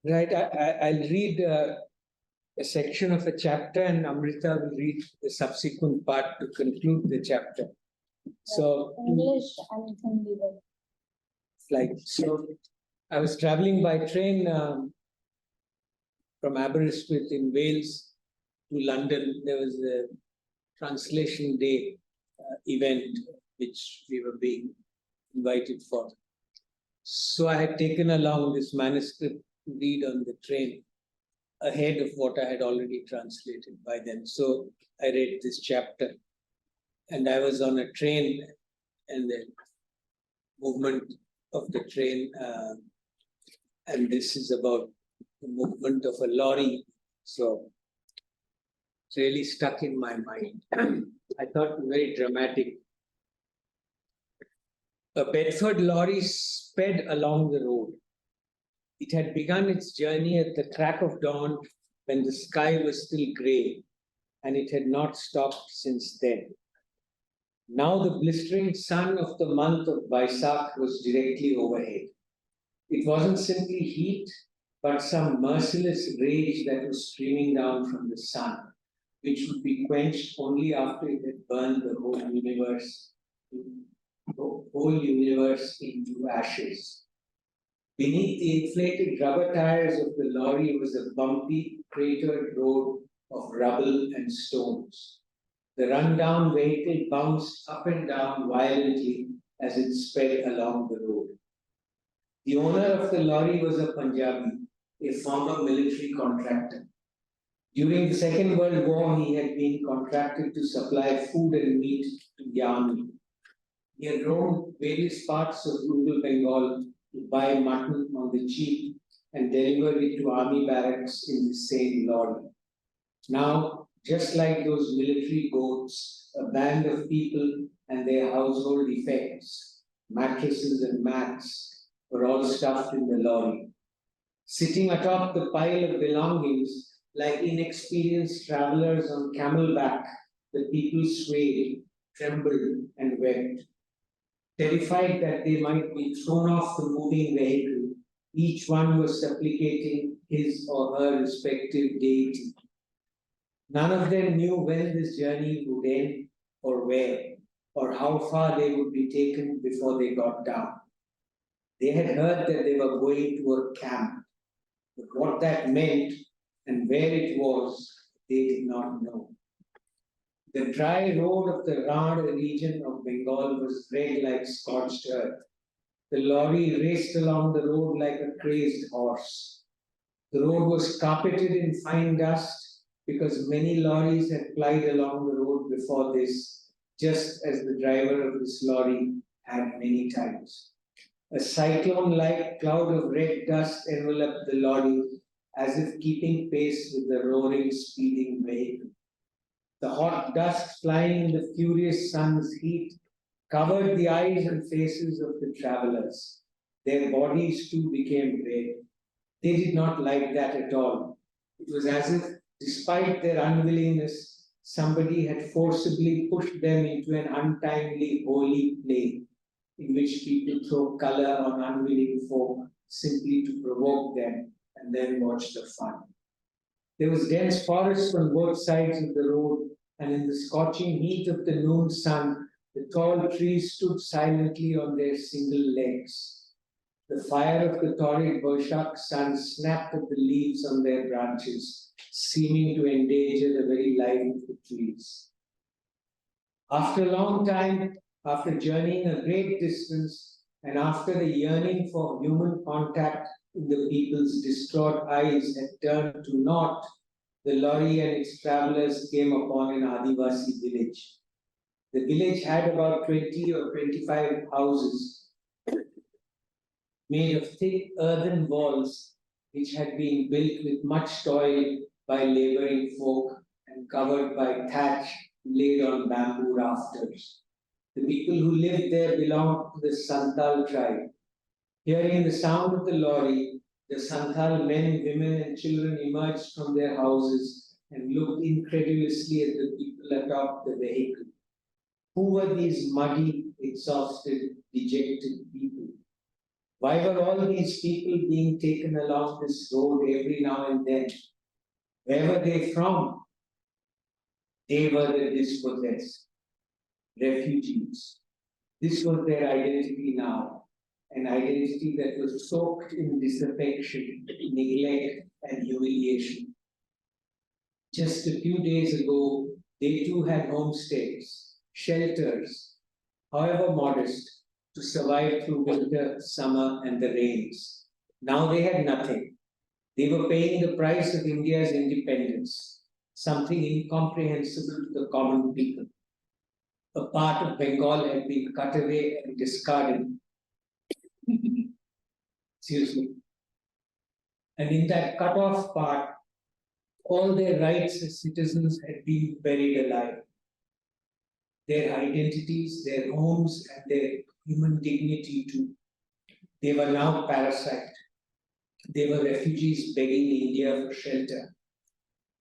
Right. I'll read a section of a chapter, and Amrita will read the subsequent part to conclude the chapter. So, English and Hindi. so I was traveling by train from Aberystwyth in Wales to London. There was a translation day event which we were being invited for. So I had taken along this manuscript to read on the train ahead of what I had already translated by then. So I read this chapter, and I was on a train, and the movement of the train, and this is about the movement of a lorry. So It's really stuck in my mind. I thought very dramatic. A Bedford lorry sped along the road. It had begun its journey at the crack of dawn when the sky was still grey, and it had not stopped since then. Now the blistering sun of the month of Vaisakh was directly overhead. It wasn't simply heat, but some merciless rage that was streaming down from the sun, which would be quenched only after it had burned the whole universe into ashes. Beneath the inflated rubber tires of the lorry was a bumpy, cratered road of rubble and stones. The rundown vehicle bounced up and down violently as it sped along the road. The owner of the lorry was a Punjabi, a former military contractor. During the Second World War, he had been contracted to supply food and meat to the army. He had roamed various parts of rural Bengal to buy mutton on the cheap and deliver it to army barracks in the same lorry. Now, just like those military goats, a band of people and their household effects, mattresses and mats, were all stuffed in the lorry. Sitting atop the pile of belongings, like inexperienced travelers on camelback, the people swayed, trembled, and wept. Terrified that they might be thrown off the moving vehicle, each one was supplicating his or her respective deity. None of them knew when this journey would end, or where, or how far they would be taken before they got down. They had heard that they were going to a camp, but what that meant and where it was, they did not know. The dry road of the Rad region of Bengal was red like scorched earth. The lorry raced along the road like a crazed horse. The road was carpeted in fine dust because many lorries had plied along the road before this, just as the driver of this lorry had many times. A cyclone-like cloud of red dust enveloped the lorry, as if keeping pace with the roaring, speeding vehicle. The hot dust flying in the furious sun's heat covered the eyes and faces of the travelers. Their bodies too became red. They did not like that at all. It was as if, despite their unwillingness, somebody had forcibly pushed them into an untimely holy play, in which people throw color on unwilling folk simply to provoke them and then watch the fun. There was dense forest on both sides of the road, and in the scorching heat of the noon sun, the tall trees stood silently on their single legs. The fire of the torrid Vaishakh sun snapped at the leaves on their branches, seeming to endanger the very life of the trees. After a long time, after journeying a great distance, and after the yearning for human contact in the people's distraught eyes had turned to naught, the lorry and its travelers came upon an Adivasi village. The village had about 20 or 25 houses made of thick earthen walls, which had been built with much toil by laboring folk and covered by thatch laid on bamboo rafters. The people who lived there belonged to the Santal tribe. Hearing the sound of the lorry, the Santal men, women, and children emerged from their houses and looked incredulously at the people atop the vehicle. Who were these muddy, exhausted, dejected people? Why were all these people being taken along this road every now and then? Where were they from? They were the dispossessed, refugees. This was their identity now, an identity that was soaked in disaffection, neglect, and humiliation. Just a few days ago, they too had homestays, shelters, however modest, to survive through winter, summer, and the rains. Now they had nothing. They were paying the price of India's independence, something incomprehensible to the common people. A part of Bengal had been cut away and discarded. Excuse me. And in that cut-off part, All their rights as citizens had been buried alive. Their identities, their homes, and their human dignity too. They were now parasite. They were refugees begging India for shelter.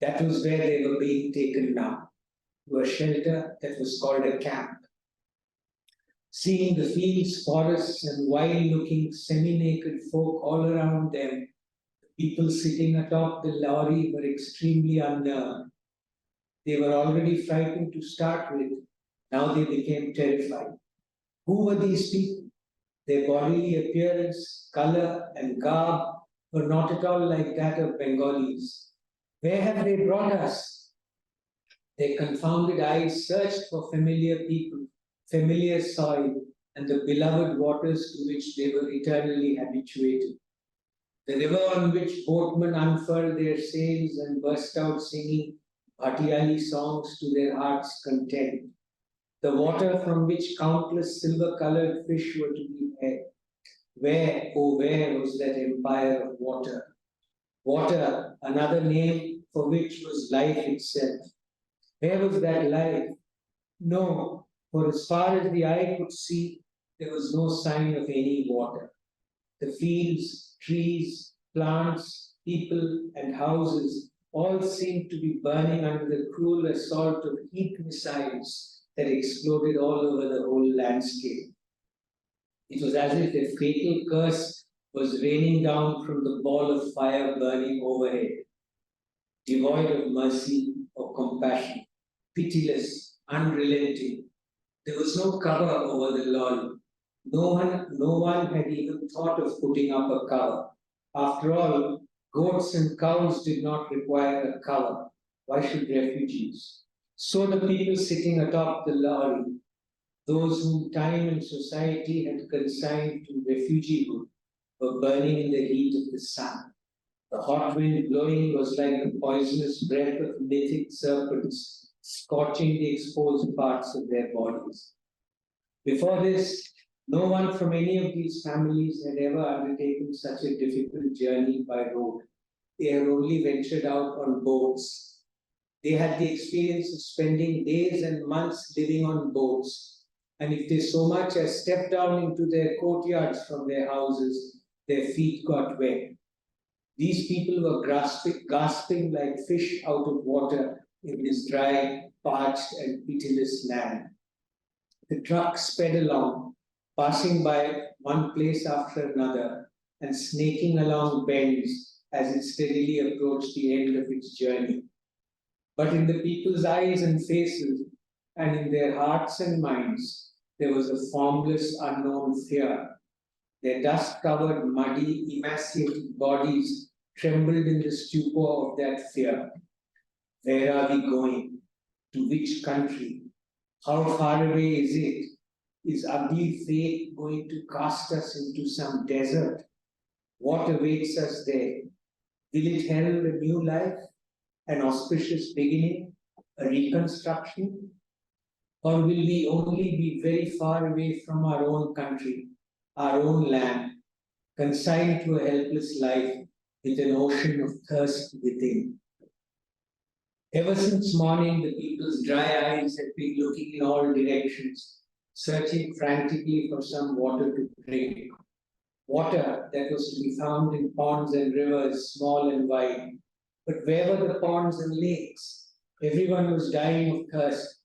That was where they were being taken now, to a shelter that was called a camp. Seeing the fields, forests, and wild-looking semi-naked folk all around them, people sitting atop the lorry were extremely unnerved. They were already frightened to start with. Now they became terrified. Who were these people? Their bodily appearance, color, and garb were not at all like that of Bengalis. Where have they brought us? Their confounded eyes searched for familiar people, familiar soil, and the beloved waters to which they were eternally habituated. The river on which boatmen unfurled their sails and burst out singing Bhatiyali songs to their heart's content. The water from which countless silver-colored fish were to be had. Where, oh where was that empire of water? Water, another name for which was life itself. Where was that life? No, for as far as the eye could see, there was no sign of any water. The fields, trees, plants, people, and houses all seemed to be burning under the cruel assault of heat missiles that exploded all over the whole landscape. It was as if a fatal curse was raining down from the ball of fire burning overhead, devoid of mercy or compassion, pitiless, unrelenting. There was no cover over the lorry. No one had even thought of putting up a cover. After all, goats and cows did not require a cover. Why should refugees? So the people sitting atop the lorry, those whom time and society had consigned to refugeehood, were burning in the heat of the sun. The hot wind blowing was like the poisonous breath of mythic serpents, scorching the exposed parts of their bodies. Before this, no one from any of these families had ever undertaken such a difficult journey by road. They had only ventured out on boats. They had the experience of spending days and months living on boats. And if they so much as stepped down into their courtyards from their houses, their feet got wet. These people were gasping like fish out of water in this dry, parched, and pitiless land. The truck sped along, passing by one place after another and snaking along bends as it steadily approached the end of its journey. But in the people's eyes and faces, and in their hearts and minds, there was a formless, unknown fear. Their dust-covered, muddy, emaciated bodies trembled in the stupor of that fear. Where are we going? To which country? How far away is it? Is ugly fate going to cast us into some desert? What awaits us there? Will it herald a new life, an auspicious beginning, a reconstruction? Or will we only be very far away from our own country, our own land, consigned to a helpless life with an ocean of thirst within? Ever since morning, the people's dry eyes had been looking in all directions, searching frantically for some water to drink. Water that was to be found in ponds and rivers, small and wide. But where were the ponds and lakes? Everyone was dying of thirst,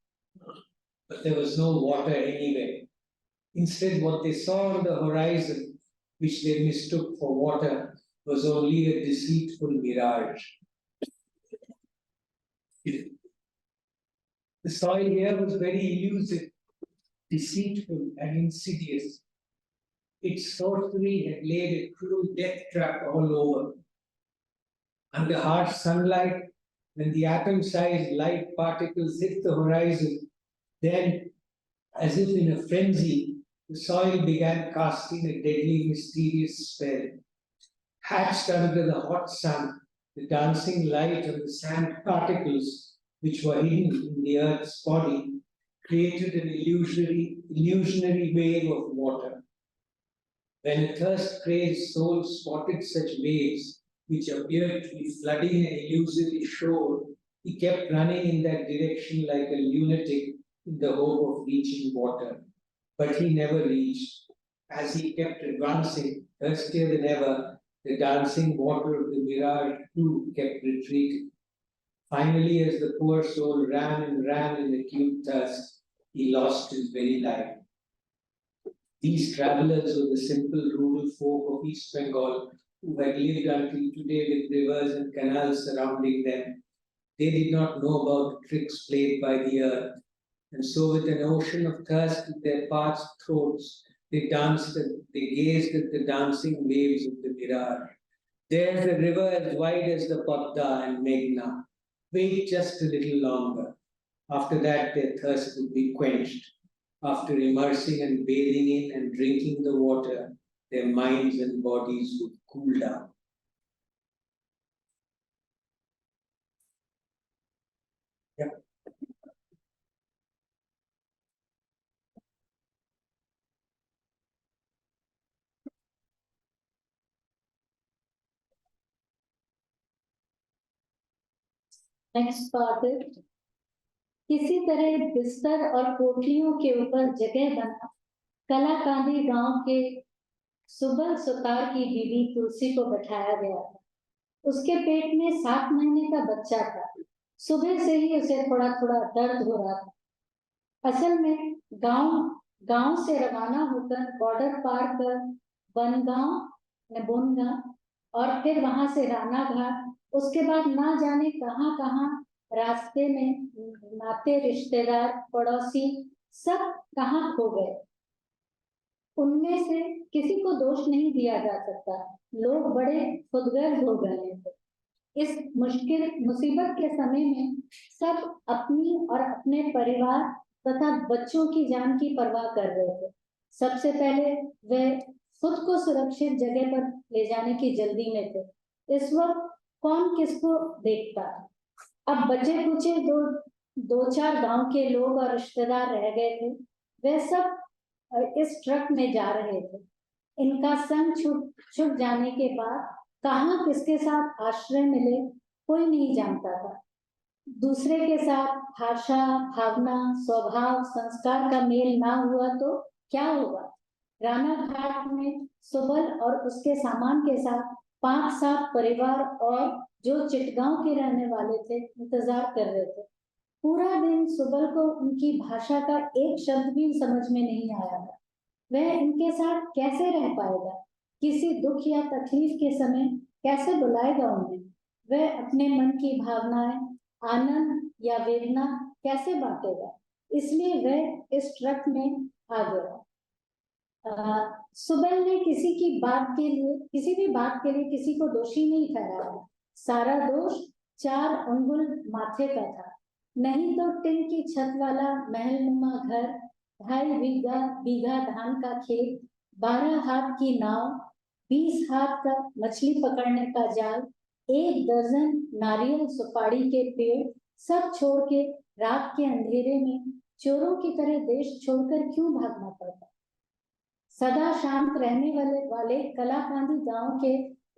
but there was no water anywhere. Instead, what they saw on the horizon, which they mistook for water, was only a deceitful mirage. The soil here was very elusive, deceitful, and insidious. Its sorcery had laid a cruel death trap all over. Under harsh sunlight, when the atom-sized light particles hit the horizon, then, as if in a frenzy, the soil began casting a deadly, mysterious spell. Hatched under the hot sun, the dancing light of the sand particles, which were hidden in the earth's body, created an illusionary wave of water. When a thirst-crazed soul spotted such waves, which appeared to be flooding an illusory shore, he kept running in that direction like a lunatic in the hope of reaching water. But he never reached. As he kept advancing, thirstier than ever, the dancing water of the mirage too kept retreating. Finally, as the poor soul ran and ran in acute thirst, he lost his very life. These travelers were the simple rural folk of East Bengal who had lived until today with rivers and canals surrounding them. They did not know about the tricks played by the earth, and so with an ocean of thirst in their parched throats, they danced and they gazed at the dancing waves of the mirage. There's a river as wide as the Padda and Meghna. Wait just a little longer. After that, their thirst would be quenched. After immersing and bathing in and drinking the water, their minds and bodies would cool down. Yeah. Next part है, किसी तरह बिस्तर और कोठलियों के ऊपर जगह बना कलाकांदी गांव के सुबल सुतार की बीबी तुलसी को बैठाया गया था। उसके पेट में 7 महीने का बच्चा था। सुबह से ही उसे थोड़ा थोड़ा दर्द हो रहा था। असल में गांव से रवाना होकर बॉर्डर पार कर बनगांव और फिर वहां से राना घाट, उसके बाद ना जाने कहां रास्ते में नाते रिश्तेदार पड़ोसी सब कहां खो गए। उनमें से किसी को दोष नहीं दिया जा सकता। लोग बड़े खुदगर्ज हो गए थे। इस मुश्किल मुसीबत के समय में सब अपनी और अपने परिवार तथा बच्चों की जान की परवाह कर रहे थे। सबसे पहले वे खुद को सुरक्षित जगह पर ले जाने की जल्दी में थे। इस वक्त कौन किसको देखता। अब बचे कुचे दो चार गांव के लोग और रिश्तेदार रह गए थे। वे सब इस ट्रक में जा रहे थे। इनका संग छूट जाने के बाद कहां किसके साथ आश्रय मिले कोई नहीं जानता था। दूसरे के साथ भाषा, भावना, स्वभाव, संस्कार का मेल ना हुआ तो क्या होगा। राना घाट में सुबल और उसके सामान के साथ 5-7 परिवार और जो चिटगांव के रहने वाले थे इंतजार कर रहे थे। पूरा दिन सुबल को उनकी भाषा का एक शब्द भी समझ में नहीं आया था। वह इनके साथ कैसे रह पाएगा। किसी दुख या तकलीफ के समय कैसे बुलाएगा उन्हें। वह अपने मन की भावनाएं, आनंद या वेदना कैसे बांटेगा। इसलिए वह इस ट्रक में आ गया। सुबल ने किसी भी बात के लिए किसी को दोषी नहीं ठहराया। सारा दोष 4 अंगुल माथे का था। नहीं तो टिन की छत वाला महलनुमा घर, 2.5 बीघा धान का खेत, 12 हाथ की नाव, 20 हाथ का मछली पकड़ने का जाल, 1 दर्जन नारियल सुपारी के पेड़, सब छोड़ के रात के अंधेरे में चोरों की तरह देश छोड़कर क्यों भागना पड़ता। सदा शांत रहने वाले कलाकांदी गांव के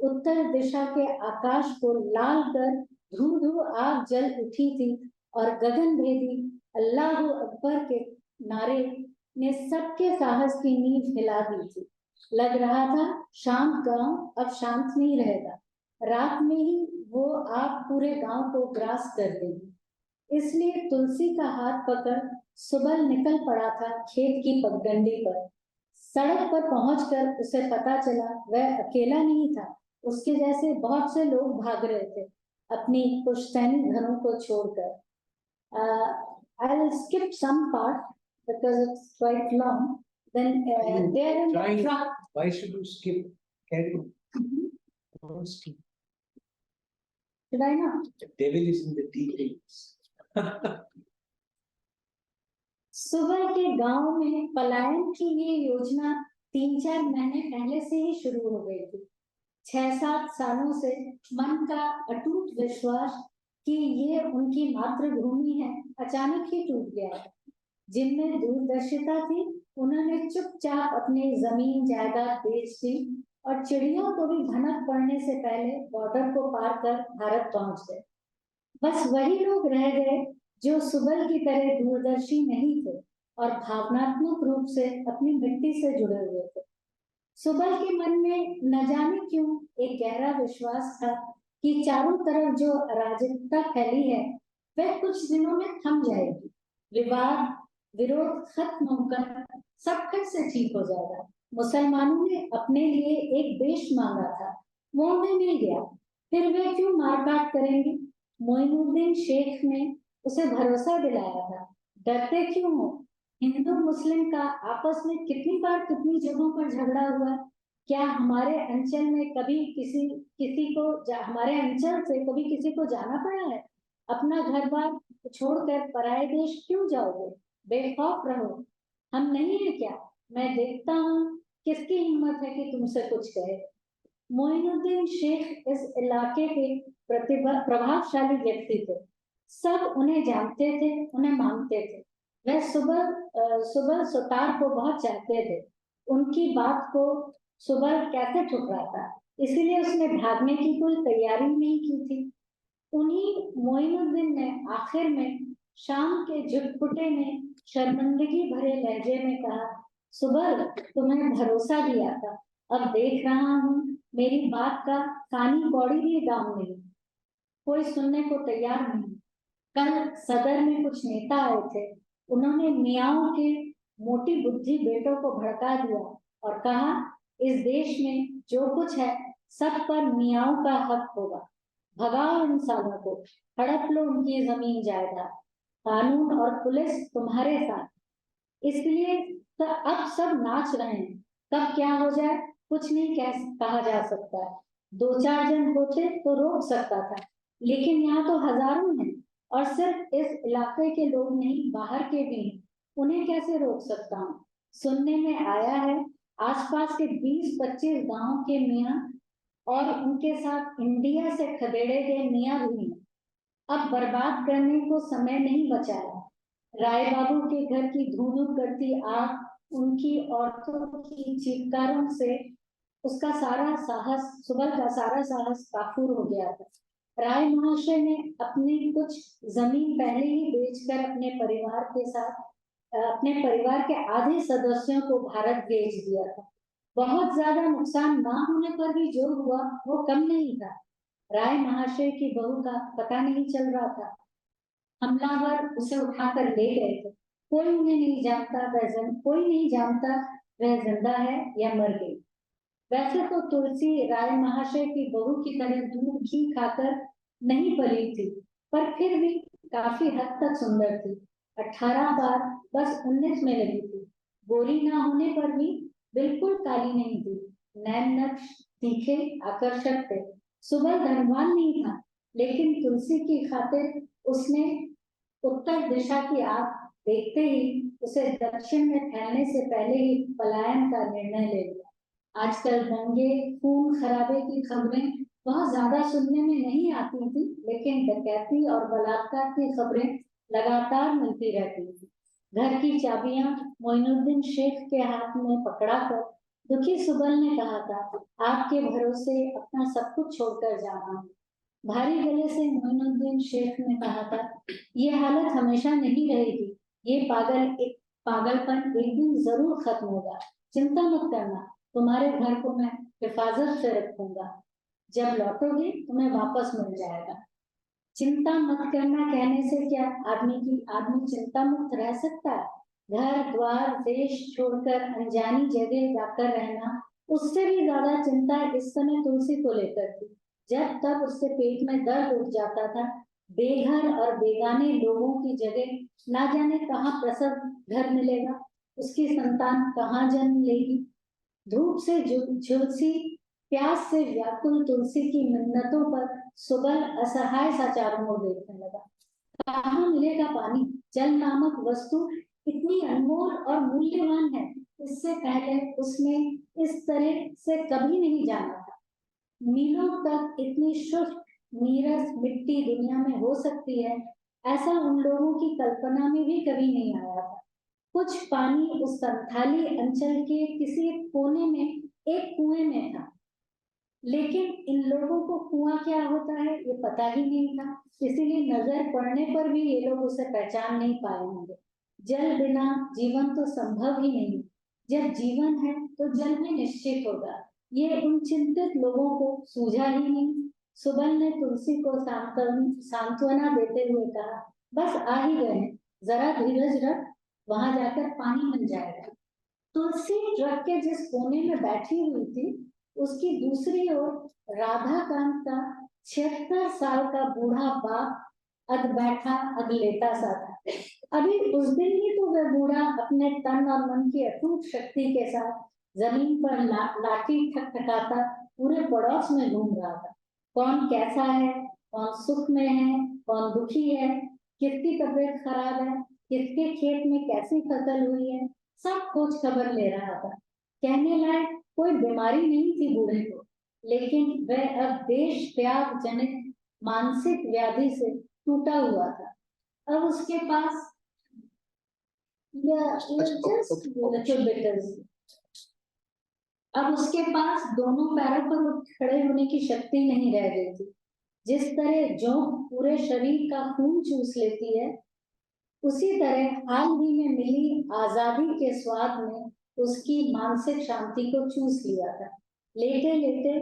उत्तर दिशा के आकाश को लाल कर धू आग जल उठी थी और गगनभेदी अल्लाह अकबर के नारे ने सबके साहस की नींव हिला दी थी। लग रहा था शांत गांव अब शांत नहीं रहेगा। रात में ही वो आग पूरे गांव को ग्रास कर देगी। इसलिए तुलसी का हाथ पकड़ सुबल निकल पड़ा था खेत की पगडंडी पर। सड़क पर पहुंचकर उसे पता चला वह अकेला नहीं था। उसके जैसे बहुत से लोग भाग रहे थे अपनी पुश्तैनी घरों को छोड़कर। I'll skip some part because it's quite long. Then there in the truck. Why should you skip? Carry on. Don't skip. Should I not? The devil is in the details. सुबह के गांव में पलायन की ये योजना 3-4 महीने पहले से ही शुरू हो गई थी। 6-7 सालों से मन का अटूट विश्वास कि ये उनकी मातृभूमि है अचानक ही टूट गया है। जिनमें दूरदर्शिता थी उन्होंने चुपचाप अपनी जमीन जायदाद बेच दी और चिड़िया को भी भनक पड़ने से पहले बॉर्डर को पार कर भारत पहुंच गए। बस वही लोग रह गए जो सुबल की तरह दूरदर्शी नहीं थे और भावनात्मक रूप से अपनी मिट्टी से जुड़े हुए थे। सुबल के मन में न जाने क्यों एक गहरा विश्वास था कि चारों तरफ जो अराजकता फैली है वह कुछ दिनों में थम जाएगी, विवाद विरोध खत्म होकर सब फिर से ठीक हो जाएगा। मुसलमानों ने अपने लिए एक देश मांगा था, वो उन्हें मिल गया, फिर वे क्यों मारकाट करेंगे? मोइनुद्दीन शेख ने उसे भरोसा दिलाया था। डरते क्यों हो? हिंदू मुस्लिम का आपस में कितनी बार कितनी जगहों पर झगड़ा हुआ। क्या हमारे अंचल में कभी हमारे अंचल से कभी किसी को जाना पड़ा है? अपना घर बार छोड़कर पराये देश क्यों जाओगे? बेखौफ रहो, हम नहीं है क्या? मैं देखता हूँ किसकी हिम्मत है कि तुमसे कुछ कहे। मोइनुद्दीन शेख इस इलाके के प्रभावशाली व्यक्ति थे। सब उन्हें जानते थे, उन्हें मानते थे। वह सुबह सुतार को बहुत चाहते थे। उनकी बात को सुबह कैसे ठुकराता, इसीलिए उसने भागने की कोई तैयारी नहीं की थी। उन्हीं मोइनुद्दीन ने आखिर में शाम के झुटपुटे में शर्मिंदगी भरे लहजे में कहा, सुबह तुम्हें भरोसा दिया था, अब देख रहा हूँ मेरी बात का कानी कौड़ी भी दाम नहीं, कोई सुनने को तैयार नहीं। कल सदर में कुछ नेता आए थे, उन्होंने मियाओं के मोटी बुद्धि बेटों को भड़का दिया और कहा इस देश में जो कुछ है सब पर मियाओं का हक होगा। भगाओ इन सालों को, हड़प लो उनकी जमीन जायदाद, कानून और पुलिस तुम्हारे साथ। इसलिए तो अब सब नाच रहे हैं, कब क्या हो जाए कुछ नहीं कहा जा सकता। दो चार जन होते तो रोक सकता था, लेकिन यहाँ तो हजारों हैं और सिर्फ इस इलाके के लोग नहीं बाहर के भी हैं, उन्हें कैसे रोक सकता हूँ? सुनने में आया है आसपास के 20-25 गांव के मियाँ और उनके साथ इंडिया से खदेड़े गए मियाँ भी हैं। अब बर्बाद करने को समय नहीं बचा है। राय बाबू के घर की धू करती आग, उनकी औरतों की चीत्कारों से उसका सारा साहस, सुबह का सारा साहस काफूर हो गया था। राय महाशय ने अपनी कुछ जमीन पहले ही बेचकर अपने परिवार के आधे सदस्यों को भारत भेज दिया था। बहुत ज्यादा नुकसान ना होने पर भी जो हुआ वो कम नहीं था। राय महाशय की बहू का पता नहीं चल रहा था। हमलावर उसे उठाकर ले गए थे, कोई नहीं जानता वह जिंदा है या मर गई। वैसे तो तुलसी राय महाशय की बहू की तरह दूध घी खाकर नहीं पली थी, पर फिर भी काफी हद तक सुंदर थी। 18 बार बस 19 में लगी थी। गोरी ना होने पर भी बिल्कुल काली नहीं थी। नैन नक्श तीखे आकर्षक थे। सुबह धनवान नहीं था, लेकिन तुलसी की खातिर उसने उत्तर दिशा की आग देखते ही उसे दक्षिण में फैलने से पहले ही पलायन का निर्णय ले लिया। आजकल दंगे खून खराबे की खबरें बहुत ज्यादा सुनने में नहीं आती थी, लेकिन डकैती और बलात्कार की खबरें लगातार मिलती रहती थी। घर की चाबियां मोइनुद्दीन शेख के हाथ में पकड़ाकर दुखी सुबल ने कहा था, आपके भरोसे अपना सब कुछ छोड़कर जाना। भारी गले से मोइनुद्दीन शेख ने कहा था, ये हालत हमेशा नहीं रहेगी, ये पागलपन एक दिन जरूर खत्म होगा। चिंता मत करना, तुम्हारे घर को मैं हिफाजत से रखूंगा, जब लौटोगे तुम्हें वापस मिल जाएगा। चिंता मत करना कहने से क्या आदमी चिंता मुक्त रह सकता है? घर द्वार देश छोड़कर अनजानी जगह जाकर रहना, उससे भी ज्यादा चिंता इस समय तुलसी को लेकर थी। जब तक उसके पेट में दर्द उठ जाता था, बेघर और बेगाने लोगों की जगह ना जाने कहाँ प्रसव घर मिलेगा, उसकी संतान कहाँ जन्म लेगी। धूप से झुलसी, प्यास से व्याकुल तुलसी की मिन्नतों पर सुबह असहाय सा चारों ओर देखने लगा। कहाँ मिलेगा पानी? जल नामक वस्तु इतनी अनमोल और मूल्यवान है, इससे पहले उसने इस तरह से कभी नहीं जाना था। मीलों तक इतनी शुष्क नीरस मिट्टी दुनिया में हो सकती है, ऐसा उन लोगों की कल्पना में भी कभी नहीं आया था। कुछ पानी उस संथाली अंचल के किसी कोने में एक कुएं में था, लेकिन इन लोगों को कुआं क्या होता है ये पता ही नहीं था, इसीलिए नजर पड़ने पर भी ये लोग उसे पहचान नहीं पाए होंगे। जल बिना जीवन तो संभव ही नहीं, जब जीवन है तो जल भी निश्चित होगा, ये उन चिंतित लोगों को सूझा ही नहीं। सुबल ने तुलसी को सांत्वना देते हुए कहा, बस आ ही गए, जरा धीरज रख, वहां जाकर पानी मिल जाएगा। तुलसी ट्रक के जिस कोने में बैठी हुई थी, उसकी दूसरी ओर राधा कांत का 76 साल का बूढ़ा बाप अध बैठा अध लेटा सा था। अभी उस दिन ही तो वह बूढ़ा अपने तन और मन की अटूट शक्ति के साथ जमीन पर लाठी ठकठकाता पूरे पड़ोस में घूम रहा था। कौन कैसा है, कौन सुख में है, कौन दुखी है, किसकी तबीयत खराब है, किसके खेत में कैसी फसल हुई है, सब खोज खबर ले रहा था। कहने लायक कोई बीमारी नहीं थी बूढ़े को, लेकिन वह अब देश त्याग जनित मानसिक व्याधि से टूटा हुआ था। अब उसके पास अब उसके पास दोनों पैरों पर खड़े होने की शक्ति नहीं रह गई थी। जिस तरह जोंक पूरे शरीर का खून चूस लेती है, उसी तरह हाल ही में मिली आजादी के स्वाद ने उसकी मानसिक शांति को चूस लिया था। लेटे लेटे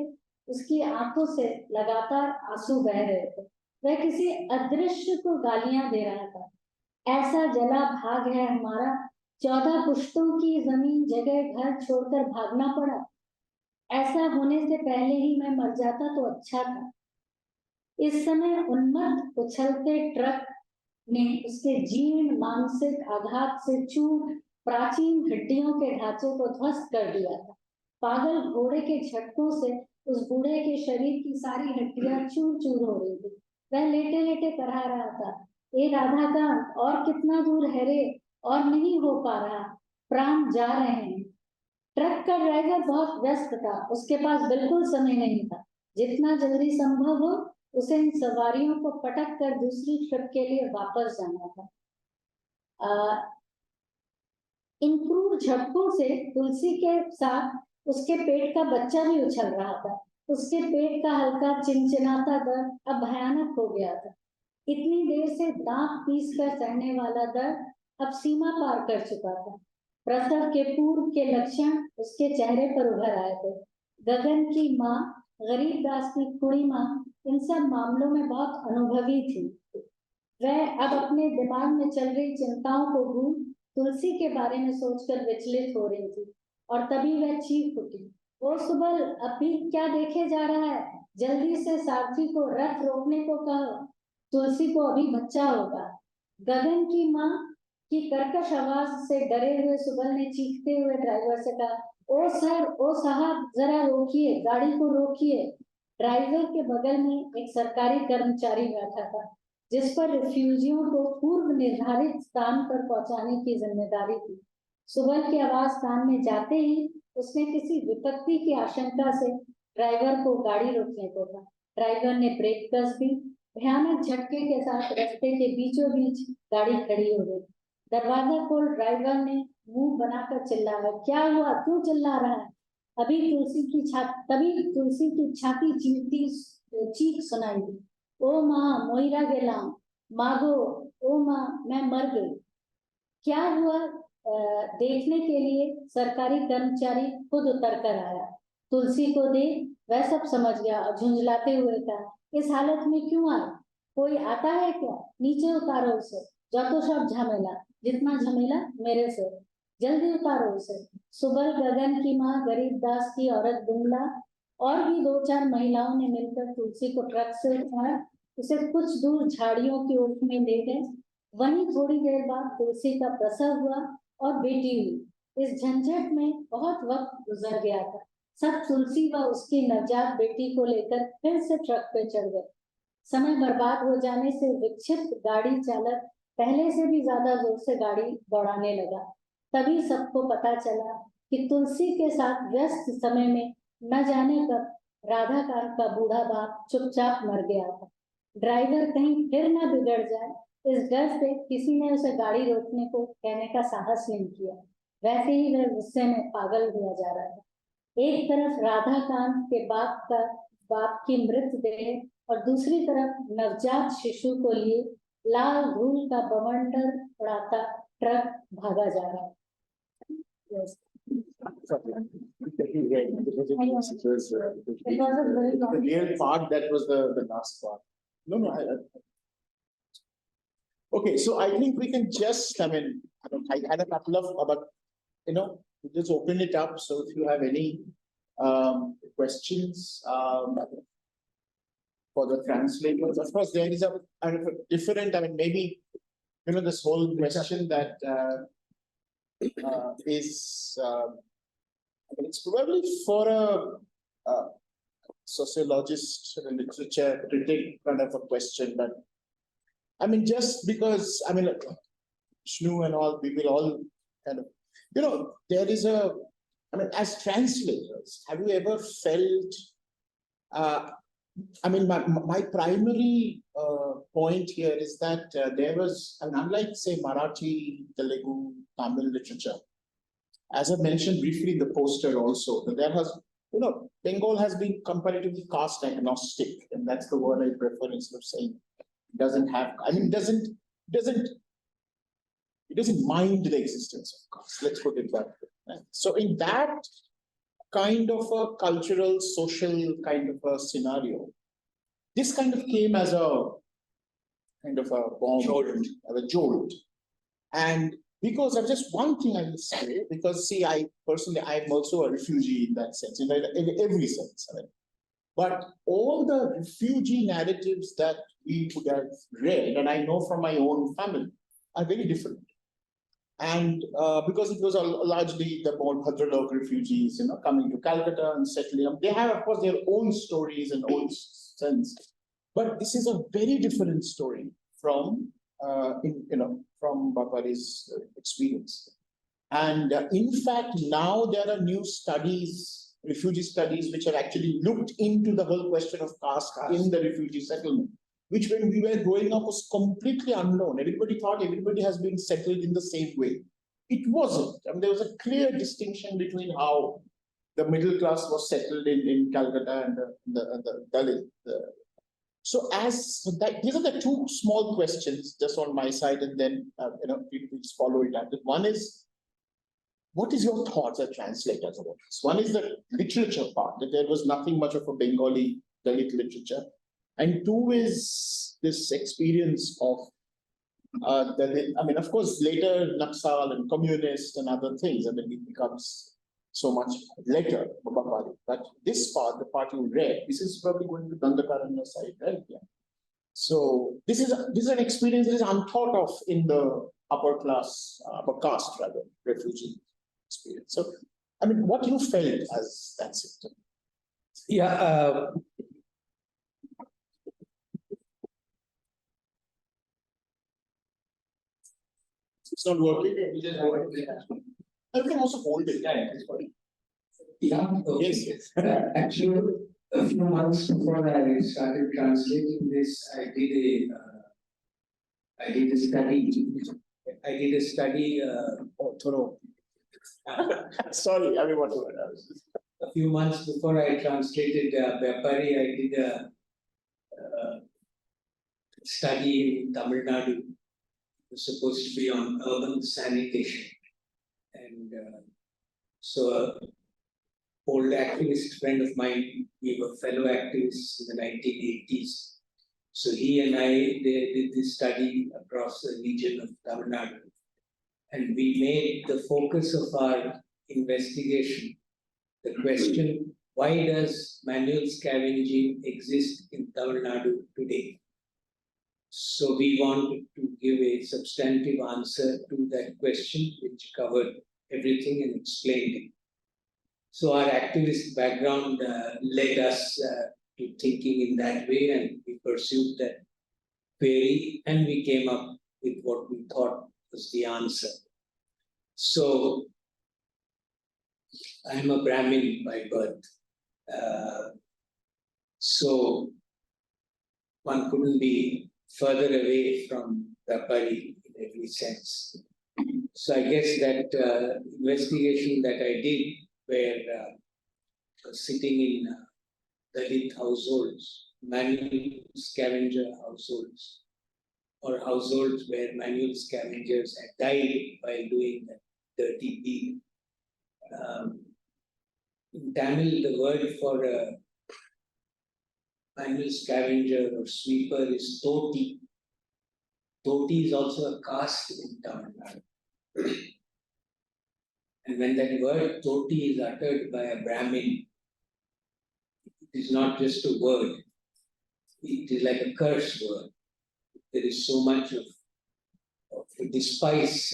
उसकी आंखों से लगातार आंसू बह रहे थे। वह किसी अदृश्य को गालियां दे रहा था। ऐसा जला भाग है हमारा, 14 पुश्तों की जमीन जगह घर छोड़कर भागना पड़ा। ऐसा होने से पहले ही मैं मर जाता तो अच्छा था। इस समय उन्मत्त उछलते ट्रक ने उसके जीर्ण मानसिक आघात से चूर प्राचीन हड्डियों के ढांचे को ध्वस्त कर दिया था। पागल घोड़े के झटकों से उस बूढ़े के शरीर की सारी हड्डियां चूर चूर हो रही थी। वह लेटे लेटे कहा रहा था, ए राधा कांत, और कितना दूर है रे, और नहीं हो पा रहा, प्राण जा रहे हैं। ट्रक का ड्राइवर बहुत व्यस्त था, उसके पास बिल्कुल समय नहीं था। जितना जल्दी संभव हो उसे इन सवारियों को पटक कर दूसरी ट्रिप के लिए वापस जाना था। इन क्रूर झटकों से तुलसी के साथ उसके पेट का बच्चा भी उछल रहा था। उसके पेट का हल्का चिनचिनाता दर्द अब भयानक हो गया था। इतनी देर से दांत पीस कर सहने वाला दर्द अब सीमा पार कर चुका था। प्रसव के पूर्व के लक्षण उसके चेहरे पर उभर आए थे। गगन की माँ, गरीब दास की कुड़ी माँ इन सब मामलों में बहुत अनुभवी थी। वह अब अपने दिमाग में चल रही चिंताओं को भूल तुलसी के बारे में सोचकर विचलित हो रही थी, और तभी वह चीख उठी, ओ सुबल, अभी क्या देखे जा रहा है? जल्दी से सारथी को रथ रोकने को कहो, तुलसी को अभी बच्चा होगा। गगन की माँ की कर्कश आवाज से डरे हुए सुबल ने चीखते हुए ड्राइवर से कहा, ओ सर, ओ साहब, जरा रोकिए, गाड़ी को रोकिए। ड्राइवर के बगल में एक सरकारी कर्मचारी बैठा था, जिस पर रिफ्यूजियों को पूर्व निर्धारित स्थान पर पहुंचाने की जिम्मेदारी थी। सुबल की आवाज कान में जाते ही उसने किसी विपत्ति की आशंका से ड्राइवर को गाड़ी रोकने को कहा। ड्राइवर ने ब्रेक कस दी। भयानक झटके के साथ रास्ते के बीचों बीच गाड़ी खड़ी हो गई। दरवाजा खोल ड्राइवर ने मुंह बनाकर चिल्लाया, क्या हुआ, क्यों चिल्ला रहा है? तभी तुलसी की छाती चीरती चीख सुनाई दी, ओ माँ, मोइरा गेलाम, मागो, ओ माँ, मैं मर गई। क्या हुआ देखने के लिए सरकारी कर्मचारी खुद उतर कर आया। तुलसी को देख वह सब समझ गया और झुंझलाते हुए कहा, इस हालत में क्यों आए? कोई आता है क्या? नीचे उतारो उसे। जो तो सब झमेला, जितना झमेला मेरे से, जल्दी उतारो उसे। सुबल, गगन की माँ, गरीब दास की औरत बिमला और भी 2-4 महिलाओं ने मिलकर तुलसी को ट्रक से उठाया, उसे कुछ दूर झाड़ियों की ओट में ले गए। वहीं थोड़ी देर बाद तुलसी का प्रसव हुआ और बेटी हुई। इस झंझट में बहुत वक्त गुजर गया था। सब तुलसी व उसकी नवजात बेटी को लेकर फिर से ट्रक पे चढ़ गए। समय बर्बाद हो जाने से विक्षिप्त गाड़ी चालक पहले से भी ज्यादा जोर से गाड़ी दौड़ाने लगा। तभी सबको पता चला कि तुलसी के साथ व्यस्त समय में न जाने कब राधा कांत का बूढ़ा बाप चुपचाप मर गया था। ड्राइवर कहीं फिर न बिगड़ जाए, इस डर से किसी ने उसे गाड़ी रोकने को कहने का साहस नहीं किया। वैसे ही वह गुस्से में पागल हुआ जा रहा था। एक तरफ राधा कांत के बाप की मृतदेह और दूसरी तरफ नवजात शिशु को लिए लाल धूल का बवंडर उड़ाता ट्रक भागा जा रहा है। Yes. It was a very long. The real part, that was the last part. No. Okay, so I think we can just, I had a couple of, but, we just open it up. So if you have any questions for the translators, of course, there is a different, maybe, this whole question that is, it's probably for a sociologist, a literature critic kind of a question, but just because, Shnu and all, we will all kind of, there is a, as translators, have you ever felt, my primary point here is that there was, unlike say Marathi, Telugu, Tamil literature, as I mentioned briefly in the poster also, that there has, Bengal has been comparatively caste agnostic, and that's the word I prefer instead of saying it doesn't have, it doesn't mind the existence of caste, let's put it that way. Right? So in that kind of a cultural, social kind of a scenario, this kind of came as a kind of a bomb, a jolt. And because of just one thing I will say, because see, I'm also a refugee in that sense, in every sense. But all the refugee narratives that we would have read, and I know from my own family, are very different. And because it was largely the more Bhadralok refugees, coming to Calcutta and settling, they have, of course, their own stories and own sense. But this is a very different story from, from Bapari's experience. And in fact, now there are new studies, refugee studies, which have actually looked into the whole question of caste in the refugee settlement, which when we were growing up was completely unknown. Everybody thought everybody has been settled in the same way. It wasn't. There was a clear distinction between how the middle class was settled in Calcutta and the Dalit. These are the two small questions just on my side, and then people just follow it up. One is, what is your thoughts as translators about this? One is the literature part, that there was nothing much of a Bengali Dalit literature. And two is this experience of, of course, later Naxal and communist and other things, it becomes so much later, but this part, the part you read, this is probably going to Dandakaranya side, right? Yeah. So this is an experience that is unthought of in the upper class, upper caste rather, refugee experience. So, what you felt as that symptom? Yeah. It's not working. I can also hold it. Yeah, okay. Yes. Actually, a few months before I started translating this, I did a study. Thorough. Sorry, whatever. A few months before I translated Bapari, I did a study in Tamil Nadu. It was supposed to be on urban sanitation, and so an old activist friend of mine, we were fellow activists in the 1980s. So he and I did this study across the region of Tamil Nadu, and we made the focus of our investigation the question: why does manual scavenging exist in Tamil Nadu today? So we wanted to give a substantive answer to that question, which covered everything and explained it. So our activist background led us to thinking in that way, and we pursued that query, and we came up with what we thought was the answer. So I'm a Brahmin by birth. So one couldn't be further away from Bapari in every sense. So I guess that investigation that I did, where sitting in Dalit households, manual scavenger households, or households where manual scavengers had died while doing that dirty deed. In Tamil, the word for a manual scavenger or sweeper is toti. Toti is also a caste in Tamil Nadu. And when that word toti is uttered by a Brahmin, it is not just a word, it is like a curse word. There is so much of despise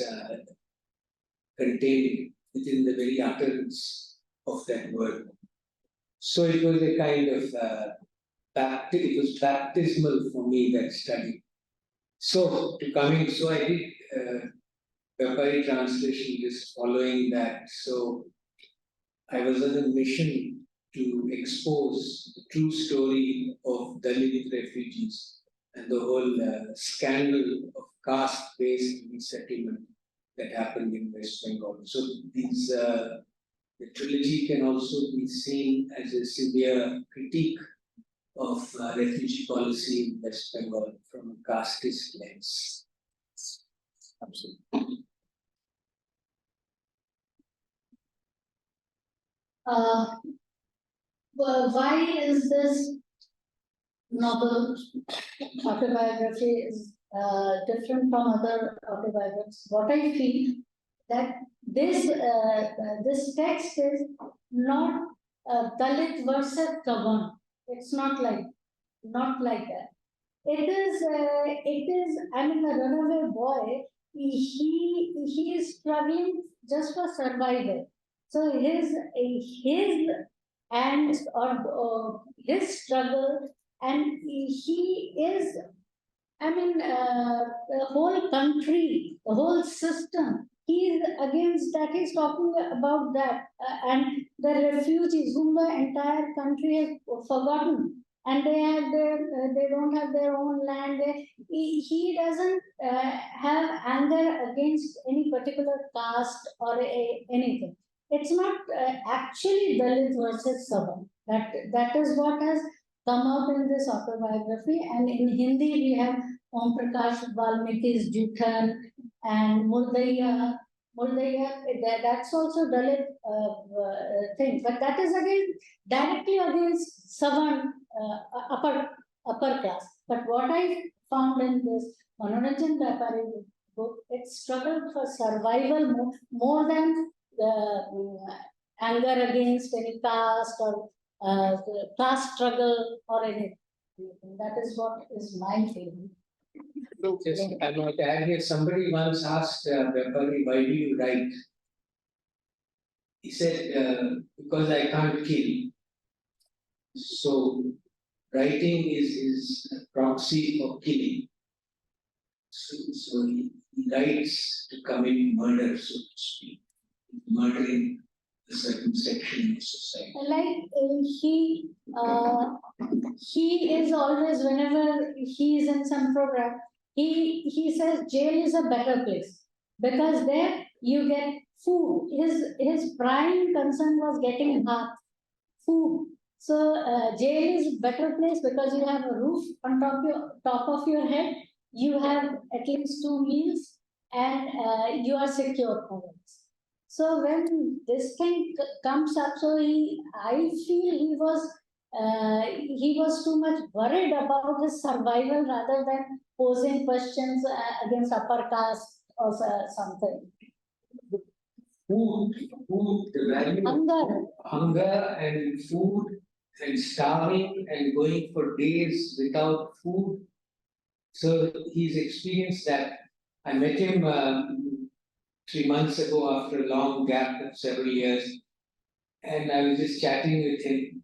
contained within the very utterance of that word. So it was a kind of it was baptismal for me, that study. So I did Bapari translation just following that. So I was on a mission to expose the true story of Dalit refugees and the whole scandal of caste-based resettlement that happened in West Bengal. So the trilogy can also be seen as a severe critique of refugee policy in West Bengal from a casteist lens. Absolutely. Well, why is this novel autobiography is different from other autobiographies? What I feel that this text is not Dalit versus Kavan. It's not like that. It is. I mean, a runaway boy. He is struggling just for survival. So his and or his struggle, and he is. I mean, the whole country, the whole system. He is against that. He's talking about that, and the refugees whom the entire country has forgotten, and they don't have their own land. He doesn't have anger against any particular caste or anything. It's not actually Dalit versus Saban. That is what has come out in this autobiography. And in Hindi, we have Om Prakash Valmiki's Juthan and Murdaiya. That's also Dalit thing. But that is again directly against Savan upper class. But what I found in this Manoranjan Bapari book, it struggled for survival more than the anger against any caste or class struggle or anything. That is what is my feeling. Just I might add here, somebody once asked Bapari, why do you write? He said, because I can't kill. So writing is a proxy for killing. So he writes to commit murder, so to speak, murdering a certain section of society. Like he is always, whenever he is in some program, he says jail is a better place because there you get food. His prime concern was getting food. So jail is a better place because you have a roof on top of your head. You have at least 2 meals, and you are secure for it. So when this thing comes up, so I feel he was too much worried about his survival rather than posing questions against upper caste or something. Food, the value of hunger and food and starving and going for days without food. So he's experienced that. I met him 3 months ago after a long gap of several years, and I was just chatting with him.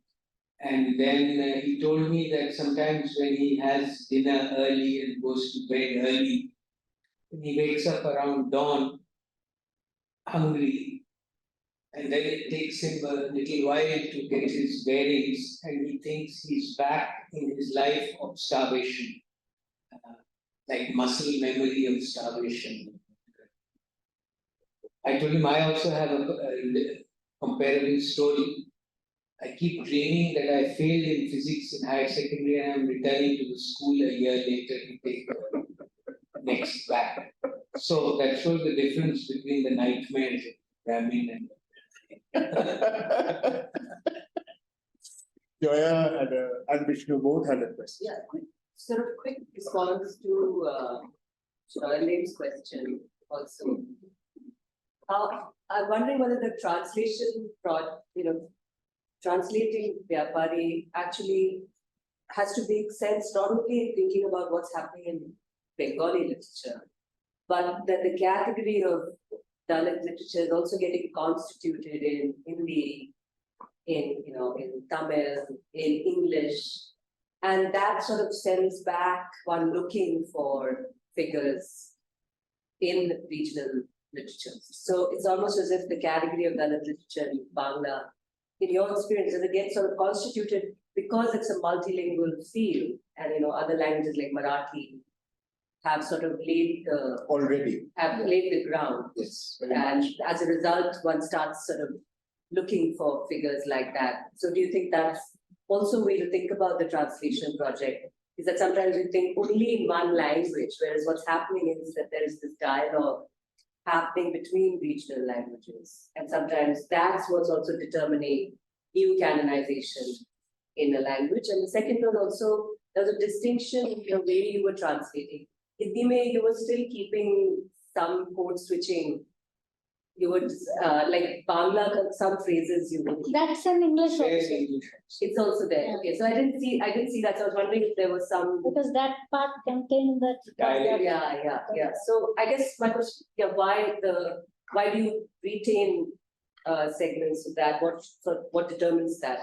And then he told me that sometimes when he has dinner early and goes to bed early, he wakes up around dawn hungry. And then it takes him a little while to get his bearings, and he thinks he's back in his life of starvation, like muscle memory of starvation. I told him I also have a comparable story. I keep dreaming that I failed in physics in higher secondary and I'm returning to the school a year later to take the next back. So that shows the difference between the nightmares of Brahmin and Joya and Vishnu both had a question. Yeah, quick response to Charlene's question also. I'm wondering whether the translation translating Bapari actually has to make sense not only in thinking about what's happening in Bengali literature, but that the category of Dalit literature is also getting constituted in Hindi, in Tamil, in English, and that sort of sends back one looking for figures in regional literatures. So it's almost as if the category of Dalit literature in Bangla, in your experience, does it get sort of constituted because it's a multilingual field, and other languages like Marathi have sort of laid the ground. Yes. And as a result, one starts sort of looking for figures like that. So do you think that's also a way to think about the translation project? Is that sometimes we think only in one language, whereas what's happening is that there is this dialogue happening between regional languages. And sometimes that's what's also determining new canonization in a language. And the second one also, there's a distinction in the way you were translating. Hindi mein, you were still keeping some code switching. You would like Bangla, some phrases you would. That's in English also. It's also there. Yeah. Okay, so I didn't see that. So I was wondering if there was some. Because that part contained that. Dialect. Yeah. So I guess my question, why do you retain segments of that? What determines that?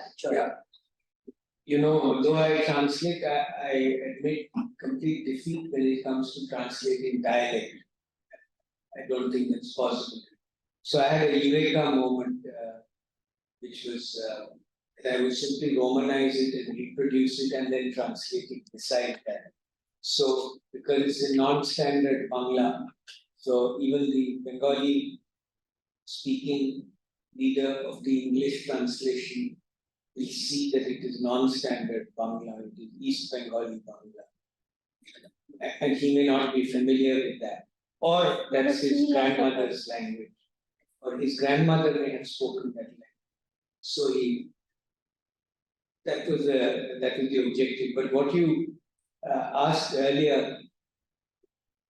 Yeah. Although I translate, I admit complete defeat when it comes to translating dialect. I don't think that's possible. So I had a eureka moment, which was that I would simply romanize it and reproduce it and then translate it beside that. So because it's a non-standard Bangla, so even the Bengali speaking leader of the English translation will see that it is non-standard Bangla, it is East Bengali Bangla. And he may not be familiar with that. Or that's his grandmother's language. Or his grandmother may have spoken that language. So that was the objective. But what you asked earlier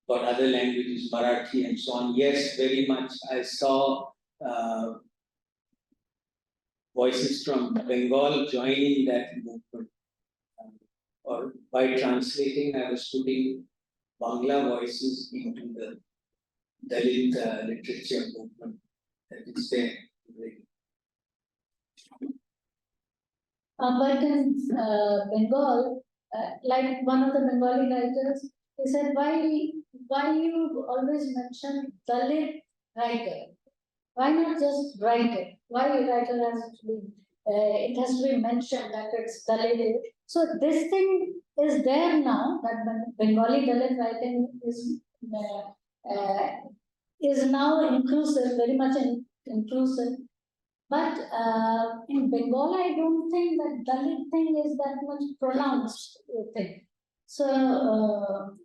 about other languages, Marathi and so on, yes, very much. I saw voices from Bengal joining that movement. Or by translating, I was putting Bangla voices into the Dalit literature movement that is there. But in Bengal, like one of the Bengali writers, he said, why you always mention Dalit writer? Why not just writer? Why writer has to be, it has to be mentioned that it's Dalit. So this thing is there now, that Bengali Dalit writing is now inclusive, very much inclusive. But in Bengal, I don't think that Dalit thing is that much pronounced thing. So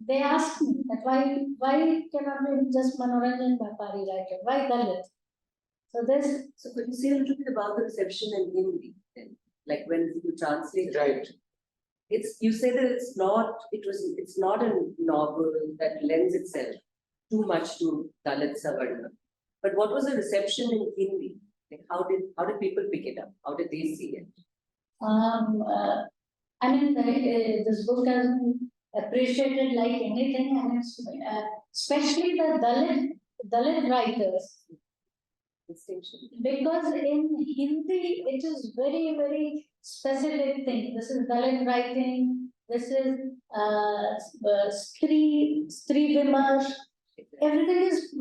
they asked me that why cannot we just Manoranjan Bapari writer? Why Dalit? So could you say a little bit about the reception in Hindi then? Like when you translate. Right. You say that it's not a novel that lends itself too much to Dalit Savarna. But what was the reception in Hindi? Like how did people pick it up? How did they see it? I mean, this book has been appreciated like anything, and especially the Dalit writers. Distinction. Because in Hindi, it is very, very specific thing. This is Dalit writing. This is Stri Vimarsh. Everything is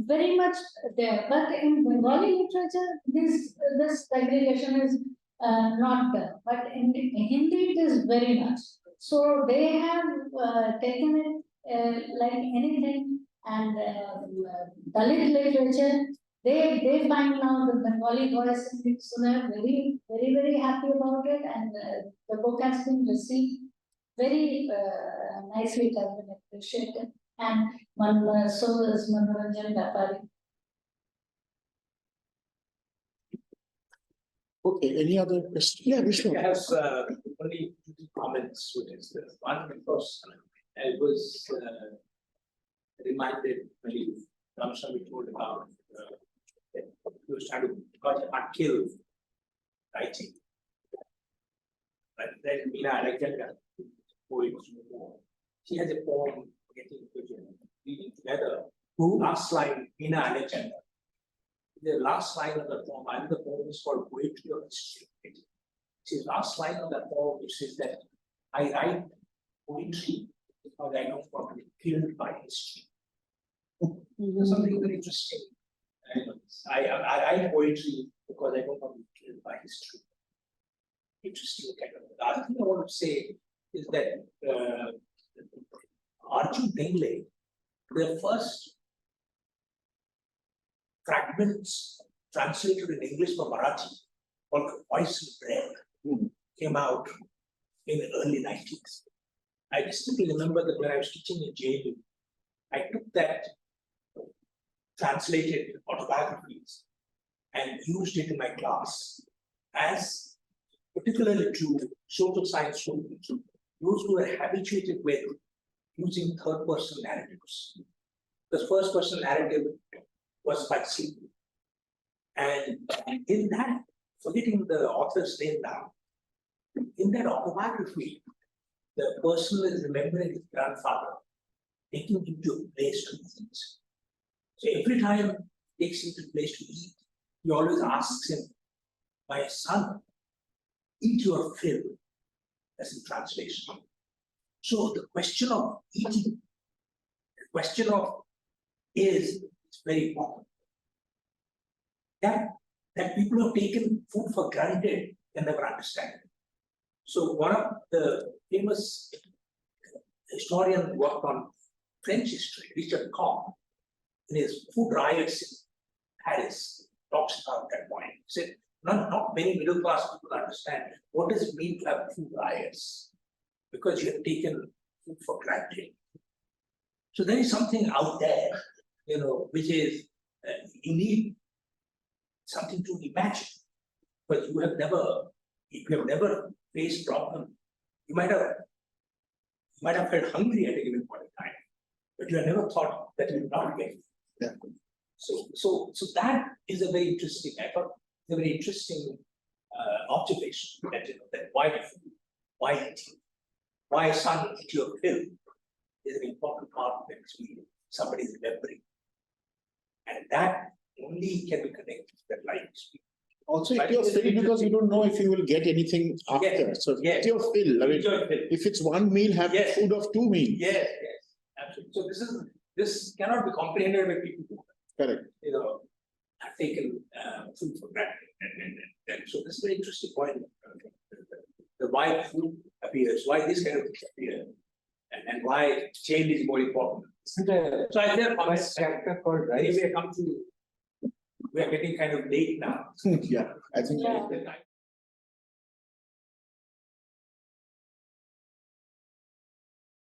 very much there. But in Bengali literature, this segregation is not done. But in Hindi, it is very much. So they have taken it like anything. And Dalit literature, they find now the Bengali voice in it, so they're very happy about it, and the book has been received very nicely. It has been appreciated, and so is Manoranjan Bapari. Okay, any other questions? Yeah, Vishnu. I have only two comments, which is this. One, because I was reminded when Ramaswamy told about he was trying to kill writing. But then Meena Alexander, poet, she has a poem getting reading together. Who? Last line, Meena Alexander. The last line of the poem, and the poem is called Poetry of History. The last line of the poem, which says that I write poetry because I don't want to be killed by history. Something very interesting. I write poetry because I don't want to be killed by history. Interesting kind of. The other thing I want to say is that Arjun Bengali, the first fragments translated in English from Marathi called Voice of Bread came out in the early 90s. I distinctly remember that when I was teaching in JU, I took that translated autobiographies and used it in my class as particularly to social science students, those who were habituated with using third-person narratives. The first-person narrative was quite simple. And in that, forgetting the author's name now, in that autobiography, the person is remembering his grandfather, taking him to a place to eat. So every time he takes him to a place to eat, he always asks him, my son, eat your fill, as in translation. So the question of eating, the question of is very important. That people have taken food for granted can never understand it. So one of the famous historians who worked on French history, Richard Cohn, in his Food Riots in Paris, talks about that point. He said, not many middle class people understand what does it mean to have food riots, because you have taken food for granted. So there is something out there, which is you need something to imagine, but if you have never faced problem, you might have felt hungry at a given point in time, but you have never thought that you would not get. Yeah. So that is a very interesting. I thought it's a very interesting observation that why food, why eating, why son eat your fill is an important part of the experience. Somebody is remembering, and that only can be connected to that life experience. Also, if you're fill, because you don't know if you will get anything after. Yes. So if you're fill, I mean, if it's one meal, have food of 2 meals. Yes, absolutely. So this cannot be comprehended by people who Correct. have taken food for granted. And so this is an interesting point. The why food appears, why this kind of things appear, and why change is more important. So I think First chapter called Rice. we are getting kind of late now. Yeah, I think Yeah. The time